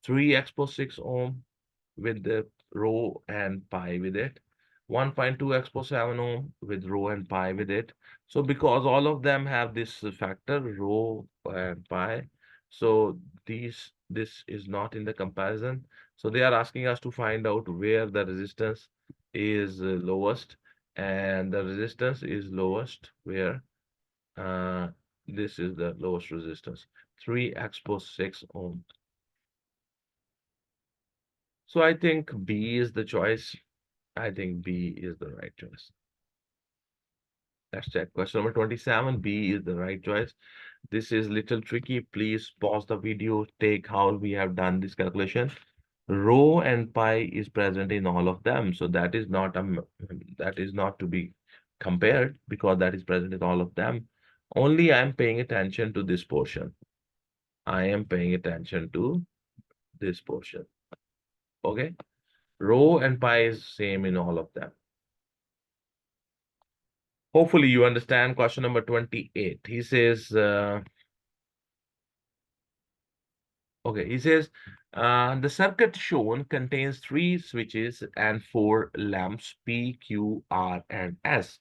3 expo 6 ohm with the rho and pi with it. 1.2 expo 7 ohm with rho and pi with it. So because all of them have this factor, rho and pi, so this is not in the comparison. So they are asking us to find out where the resistance is lowest, and the resistance is lowest where uh, this is the lowest resistance, 3 expo 6 ohm. So I think B is the choice. I think B is the right choice. Let's check. Question number 27, B is the right choice. This is little tricky. Please pause the video, take how we have done this calculation. Rho and pi is present in all of them. So that is not to be compared, because that is present in all of them. Only I am paying attention to this portion. I am paying attention to this portion. Okay. Rho and pi is same in all of them. Hopefully you understand question number 28. He says, The circuit shown contains three switches and four lamps P, Q, R, and S.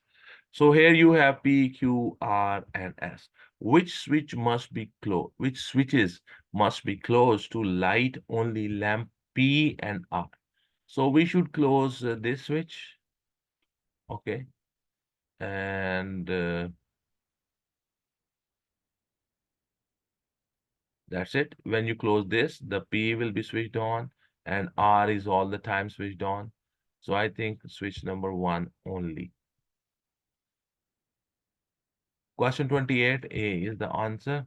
So here you have P, Q, R, and S. Which switch must be closed? Which switches must be closed to light only lamp P and R? So we should close this switch, okay? And that's it. When you close this, the P will be switched on and R is all the time switched on. So I think switch number one only. Question 28A is the answer.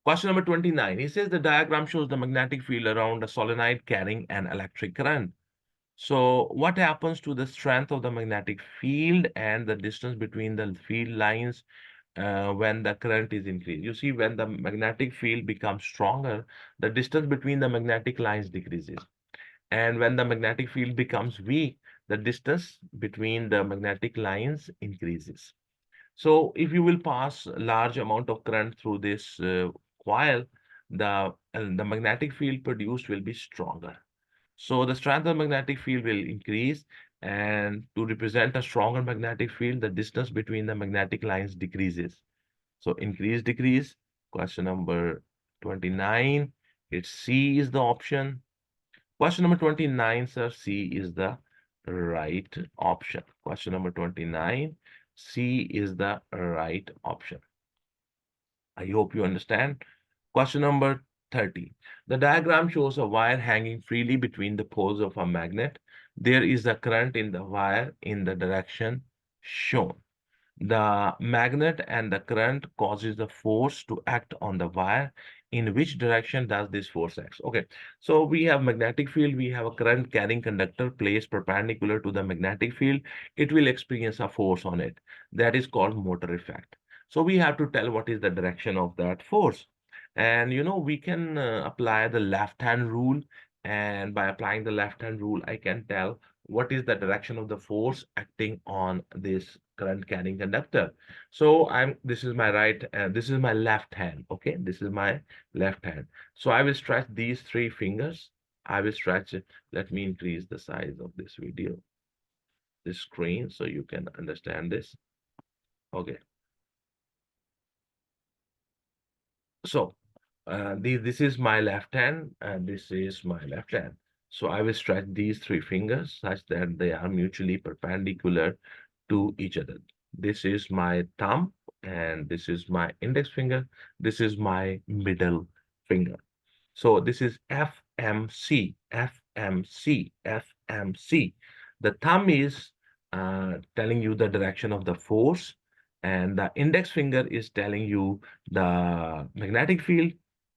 Question number 29. It says the diagram shows the magnetic field around a solenoid carrying an electric current. So what happens to the strength of the magnetic field and the distance between the field lines when the current is increased? You see, when the magnetic field becomes stronger, the distance between the magnetic lines decreases. And when the magnetic field becomes weak, the distance between the magnetic lines increases. So if you will pass a large amount of current through this coil, the magnetic field produced will be stronger. So the strength of the magnetic field will increase, and to represent a stronger magnetic field, the distance between the magnetic lines decreases. So increase, decrease. Question number 29. It's C is the option. Question number 29, sir, C is the right option. Question number 29, C is the right option. I hope you understand. Question number 30. The diagram shows a wire hanging freely between the poles of a magnet. There is a current in the wire in the direction shown. The magnet and the current causes the force to act on the wire. In which direction does this force act? Okay, so we have magnetic field, we have a current carrying conductor placed perpendicular to the magnetic field. It will experience a force on it. That is called motor effect. So we have to tell what is the direction of that force. And we can apply the left hand rule. And by applying the left hand rule, I can tell what is the direction of the force acting on this current carrying conductor. So this is my right and this is my left hand. Okay, this is my left hand. So I will stretch these three fingers. I will stretch it. Let me increase the size of this video, this screen, so you can understand this. Okay. So this is my left hand and this is my left hand. So I will stretch these three fingers such that they are mutually perpendicular to each other. This is my thumb and this is my index finger. This is my middle finger. So this is FMC, FMC, FMC. The thumb is telling you the direction of the force, and the index finger is telling you the magnetic field,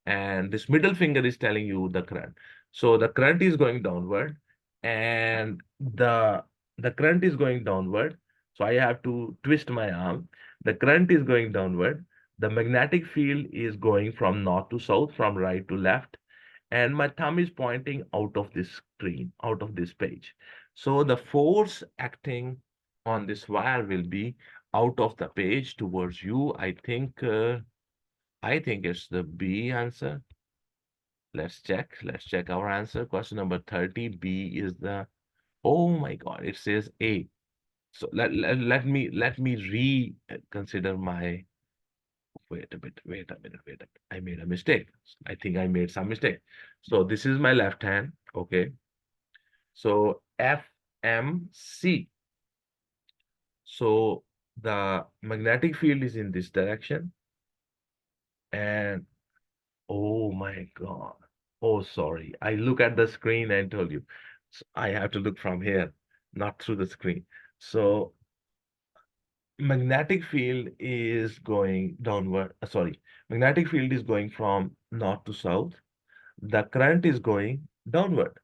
and this middle finger is telling you the current. So the current is going downward, and the current is going downward. So I have to twist my arm. The current is going downward. The magnetic field is going from north to south, from right to left, and my thumb is pointing out of this screen, out of this page. So the force acting on this wire will be out of the page towards you. I think it's the B answer. Let's check. Let's check our answer. Question number 30. B is the. Oh my God! It says A. So let me reconsider my. Wait a bit. Wait a minute. Wait a minute. I made a mistake. I think I made some mistake. So this is my left hand. Okay. So FMC. So the magnetic field is in this direction. And oh my God. Oh, sorry. I look at the screen and told you. So I have to look from here, not through the screen. So magnetic field is going downward. Sorry. Magnetic field is going from north to south. The current is going downward.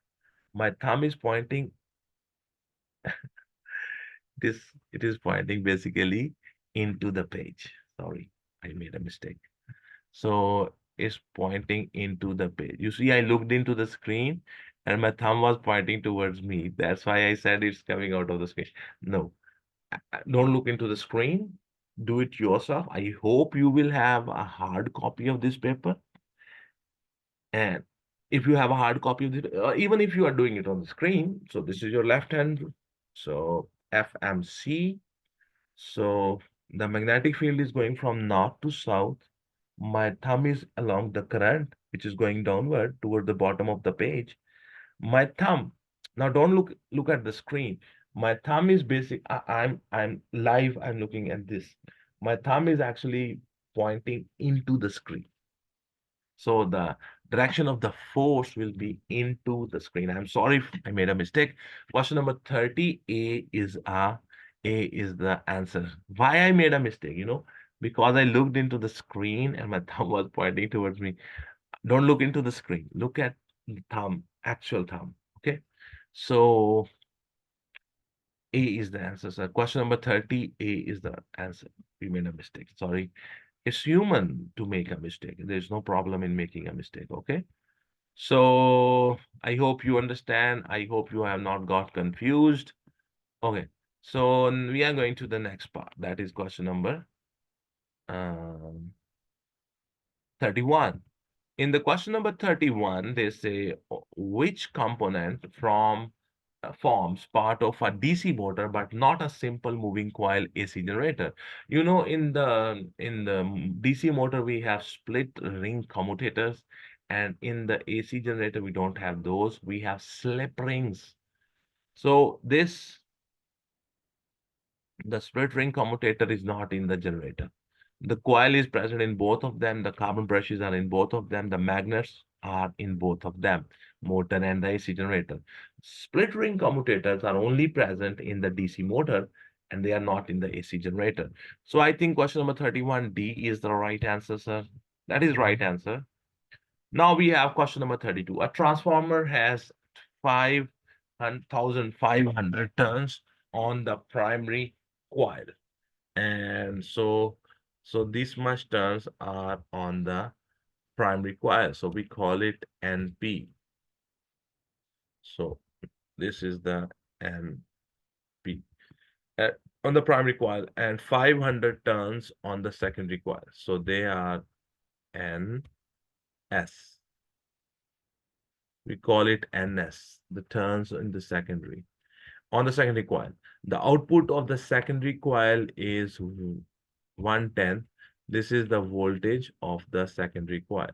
My thumb is pointing this, it is pointing basically into the page. Sorry, I made a mistake. So it's pointing into the page. You see, I looked into the screen and my thumb was pointing towards me. That's why I said it's coming out of the screen. No, don't look into the screen. Do it yourself. I hope you will have a hard copy of this paper And if you have a hard copy of it, even if you are doing it on the screen, so this is your left hand. So FMC. So the magnetic field is going from north to south. My thumb is along the current, which is going downward toward the bottom of the page. My thumb, now don't look at the screen. My thumb is I'm live, I'm looking at this. My thumb is actually pointing into the screen. So the direction of the force will be into the screen. I'm sorry if I made a mistake. Question number 30, A is the answer. Why I made a mistake, because I looked into the screen and my thumb was pointing towards me. Don't look into the screen. Look at the thumb, actual thumb. Okay. So A is the answer, sir. Question number 30, A is the answer. We made a mistake. Sorry. It's human to make a mistake. There's no problem in making a mistake. Okay. So I hope you understand. I hope you have not got confused. Okay. So we are going to the next part. That is question number um, 31. In the question number 31, they say which component forms part of a DC motor but not a simple moving coil AC generator. In the DC motor we have split ring commutators, and in the AC generator we don't have those. We have slip rings. So the split ring commutator is not in the generator. The coil is present in both of them. The carbon brushes are in both of them. The magnets are in both of them, motor and the AC generator. Split ring commutators are only present in the DC motor and they are not in the AC generator. So I think question number 31D is the right answer, sir. That is right answer. Now we have question number 32. A transformer has 5,500 turns on the primary coil. And so these much turns are on the primary coil. So we call it NP. So this is the NP on the primary coil and 500 turns on the secondary coil. So they are NS. We call it NS, the turns in the secondary. On the secondary coil, the output of the secondary coil is 110. This is the voltage of the secondary coil.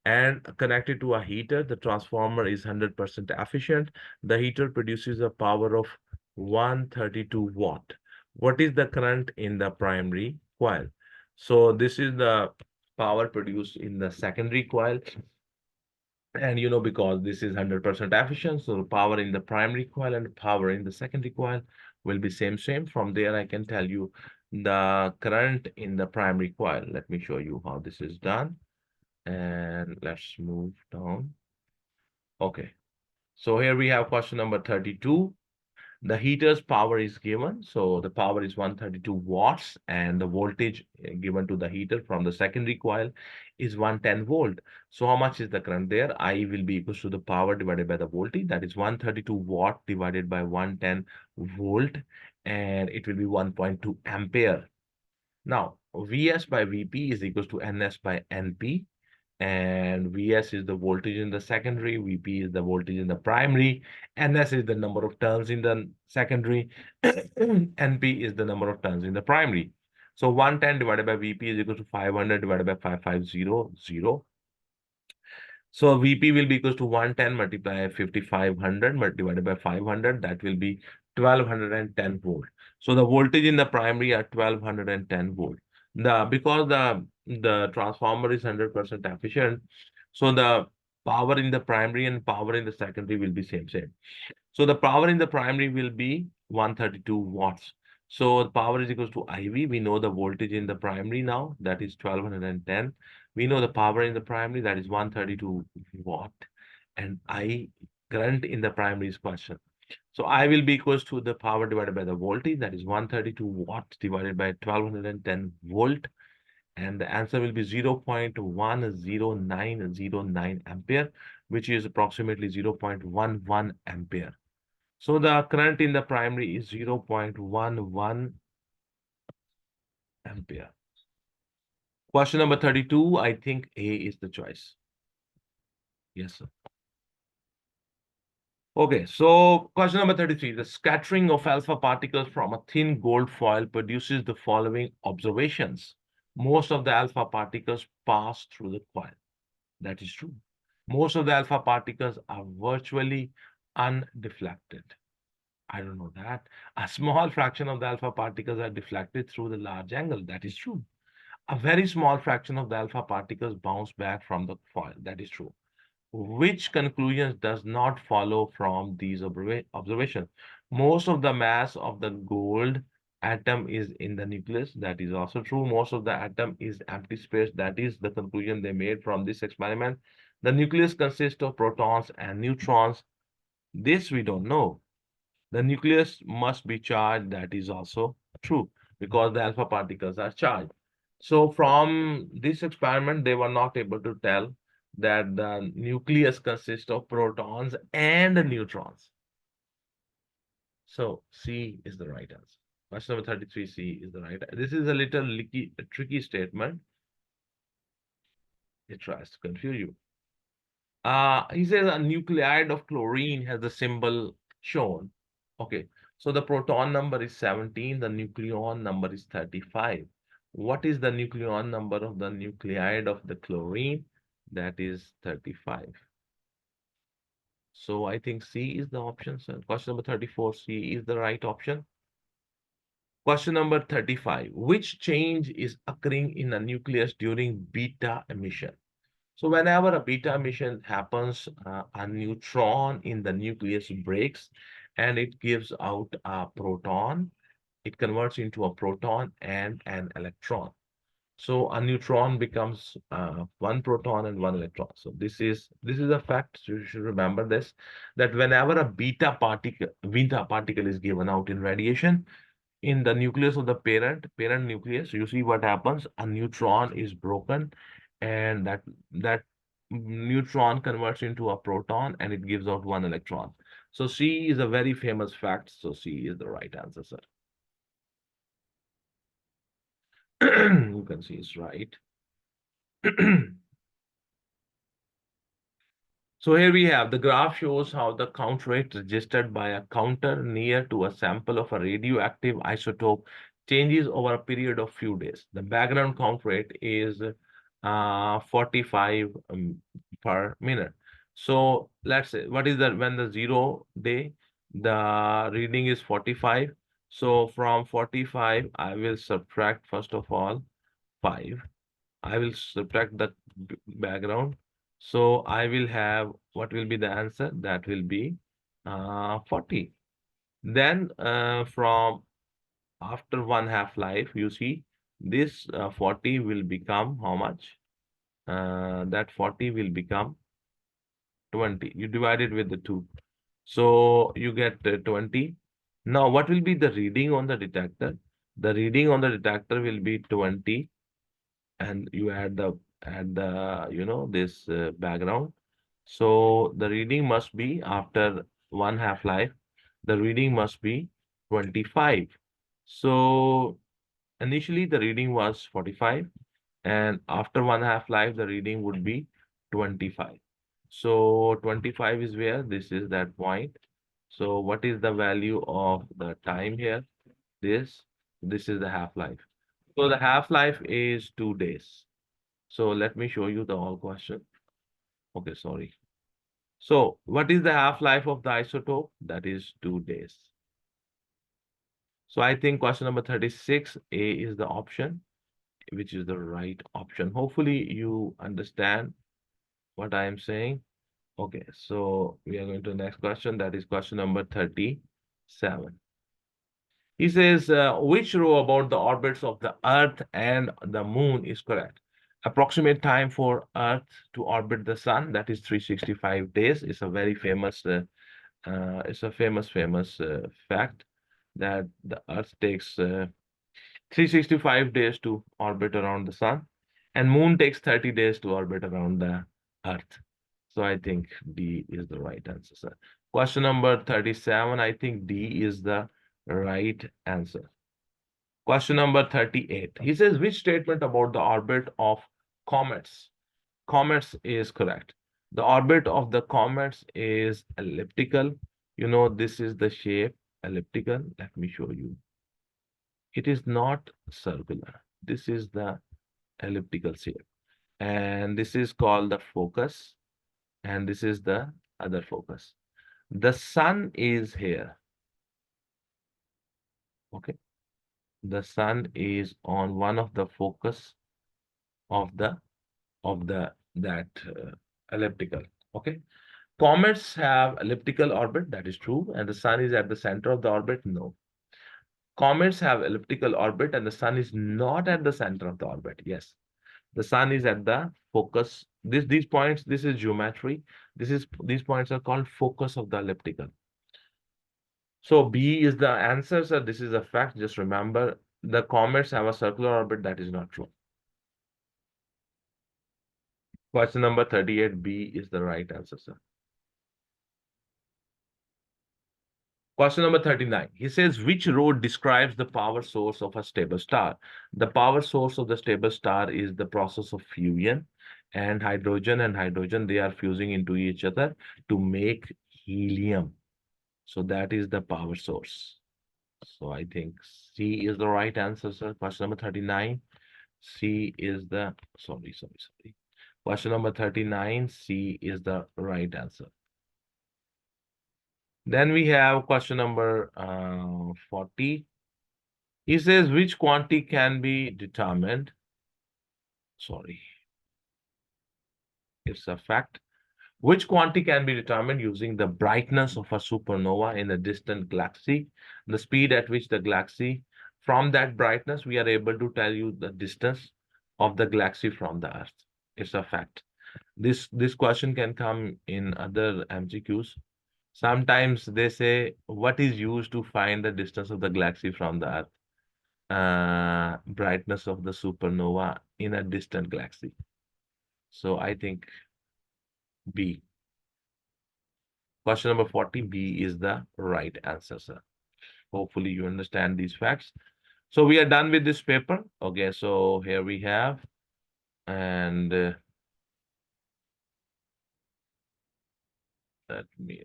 And connected to a heater, the transformer is 100% efficient. The heater produces a power of 132 watt. What is the current in the primary coil? So this is the power produced in the secondary coil. And because this is 100% efficient, so the power in the primary coil and power in the secondary coil will be same. From there, I can tell you the current in the primary coil. Let me show you how this is done. And let's move down. Okay. So here we have question number 32. The heater's power is given. So the power is 132 watts and the voltage given to the heater from the secondary coil is 110 volt. So how much is the current there? I will be equal to the power divided by the voltage. That is 132 watt divided by 110 volt, and it will be 1.2 ampere. Now, Vs by Vp is equal to Ns by Np. And Vs is the voltage in the secondary, Vp is the voltage in the primary, Ns is the number of turns in the secondary, Np is the number of turns in the primary. So 110 divided by Vp is equal to 500 divided by 5500. So Vp will be equal to 110 multiplied 5500 divided by 500. That will be 1210 volt. So the voltage in the primary are 1210 volt. Because the transformer is 100% efficient, so the power in the primary and power in the secondary will be same. So the power in the primary will be 132 watts. So the power is equal to IV. We know the voltage in the primary now, that is 1210. We know the power in the primary, that is 132 watt. And I current in the primary is question. So I will be equals to the power divided by the voltage, that is 132 watt divided by 1210 volt. And the answer will be 0.10909 ampere, which is approximately 0.11 ampere. So the current in the primary is 0.11 ampere. Question number 32, I think A is the choice. Yes, sir. Okay, so question number 33. The scattering of alpha particles from a thin gold foil produces the following observations. Most of the alpha particles pass through the coil. That is true. Most of the alpha particles are virtually undeflected. I don't know that. A small fraction of the alpha particles are deflected through the large angle. That is true. A very small fraction of the alpha particles bounce back from the foil. That is true. Which conclusions does not follow from these observations? Most of the mass of the gold atom is in the nucleus. That is also true. Most of the atom is empty space. That is the conclusion they made from this experiment. The nucleus consists of protons and neutrons. This we don't know. The nucleus must be charged. That is also true because the alpha particles are charged. So from this experiment, they were not able to tell that the nucleus consists of protons and neutrons. So C is the right answer. Question number 33, C is the right. This is a little tricky statement. It tries to confuse you. He says a nuclide of chlorine has the symbol shown. Okay, so the proton number is 17, the nucleon number is 35. What is the nucleon number of the nuclide of the chlorine? That is 35. So I think C is the option, sir. Question number 34, C is the right option. Question number 35. Which change is occurring in a nucleus during beta emission? So whenever a beta emission happens, a neutron in the nucleus breaks and it gives out a proton. It converts into a proton and an electron. So a neutron becomes one proton and one electron. So this is a fact. So you should remember this, that whenever a beta particle is given out in radiation, in the nucleus of the parent nucleus, you see what happens. A neutron is broken, and that neutron converts into a proton and it gives out one electron. So C is a very famous fact. So C is the right answer, sir. You can see it's right. So here we have the graph shows how the count rate registered by a counter near to a sample of a radioactive isotope changes over a period of few days. The background count rate is 45 per minute. So let's say when the 0 day, the reading is 45. So from 45, I will subtract first of all 5. I will subtract the background. So I will have, what will be the answer? That will be 40. Then from after 1/2 life, you see this 40 will become how much? That 40 will become 20. You divide it with the 2. So you get 20. Now what will be the reading on the detector? The reading on the detector will be 20, and you add the this background. So the reading must be after 1/2 life, the reading must be 25. So initially the reading was 45, and after 1/2 life the reading would be 25. So 25 is where this is that point. So what is the value of the time here? This is the half-life. So the half-life is 2 days. So let me show you the whole question. Okay, sorry. So what is the half-life of the isotope? That is 2 days. So I think question number 36, A is the option, which is the right option. Hopefully you understand what I am saying. Okay, so we are going to the next question. That is question number 37. He says, which row about the orbits of the Earth and the Moon is correct? Approximate time for Earth to orbit the Sun, that is 365 days. It's a very famous, famous fact that the Earth takes 365 days to orbit around the Sun, and Moon takes 30 days to orbit around the Earth. So I think D is the right answer, sir. Question number 37, I think D is the right answer. Question number 38. He says, which statement about the orbit of comets is correct? The orbit of the comets is elliptical. You know, this is the shape elliptical. Let me show you. It is not circular. This is the elliptical shape. And this is called the focus. And this is the other focus. The sun is here. Okay. The sun is on one of the focus of the that elliptical. Okay. Comets have elliptical orbit, that is true, and the sun is at the center of the orbit. No. Comets have elliptical orbit and the sun is not at the center of the orbit. Yes. The sun is at the focus. These points, this is geometry. These points are called focus of the elliptical. So B is the answer, sir. This is a fact. Just remember the comets have a circular orbit. That is not true. Question number 38, B is the right answer, sir. Question number 39. He says, which road describes the power source of a stable star? The power source of the stable star is the process of fusion, and hydrogen, they are fusing into each other to make helium. So that is the power source. So I think C is the right answer, sir. Question number 39. C is the, sorry. Question number 39, C is the right answer. Then we have question number 40. He says, which quantity can be determined? Sorry. It's a fact. Which quantity can be determined using the brightness of a supernova in a distant galaxy, the speed at which the galaxy, from that brightness, we are able to tell you the distance of the galaxy from the Earth. It's a fact. This question can come in other MCQs. Sometimes they say, what is used to find the distance of the galaxy from the Earth? Brightness of the supernova in a distant galaxy. So I think B. Question number 40, B is the right answer, sir. Hopefully you understand these facts. So we are done with this paper. Okay, so here we have, and let me.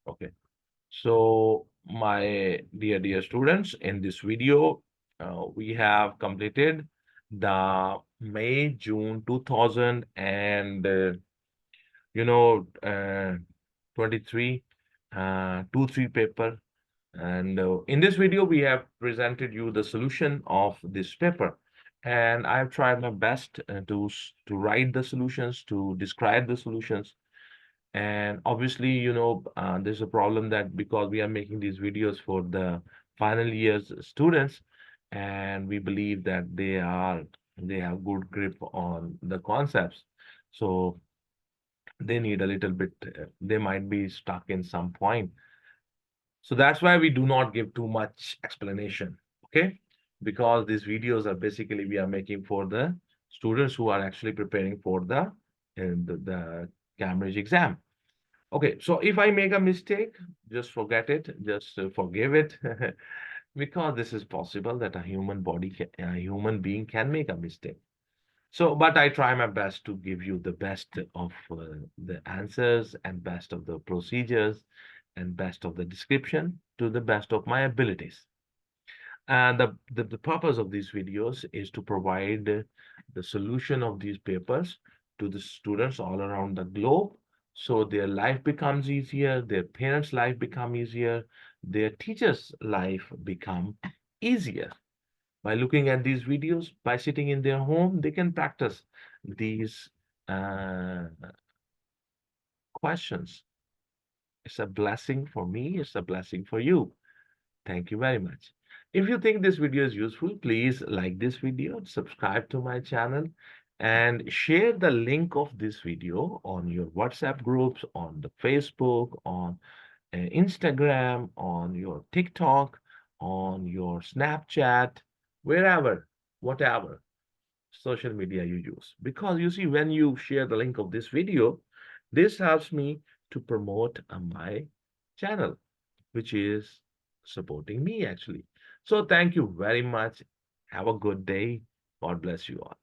Okay. So my dear students, in this video, we have completed the May, June 2000 and 23 2-3 paper. And in this video, we have presented you the solution of this paper. And I've tried my best to write the solutions, to describe the solutions. And obviously, there's a problem that because we are making these videos for the final years students, and we believe that they have good grip on the concepts. So they need a little bit, they might be stuck in some point. So that's why we do not give too much explanation, okay? Because these videos are basically we are making for the students who are actually preparing for the Cambridge exam. Okay, so if I make a mistake, just forget it, just forgive it, because this is possible that a human being can make a mistake. So, but I try my best to give you the best of the answers and best of the procedures and best of the description to the best of my abilities. And the purpose of these videos is to provide the solution of these papers to the students all around the globe. So their life becomes easier, their parents' life become easier, their teachers' life become easier. By looking at these videos, by sitting in their home, they can practice these questions. It's a blessing for me, it's a blessing for you. Thank you very much. If you think this video is useful, please like this video, subscribe to my channel, and share the link of this video on your WhatsApp groups, on the Facebook, on Instagram, on your TikTok, on your Snapchat, wherever, whatever social media you use. Because you see, when you share the link of this video, this helps me to promote my channel, which is supporting me actually. So thank you very much. Have a good day. God bless you all.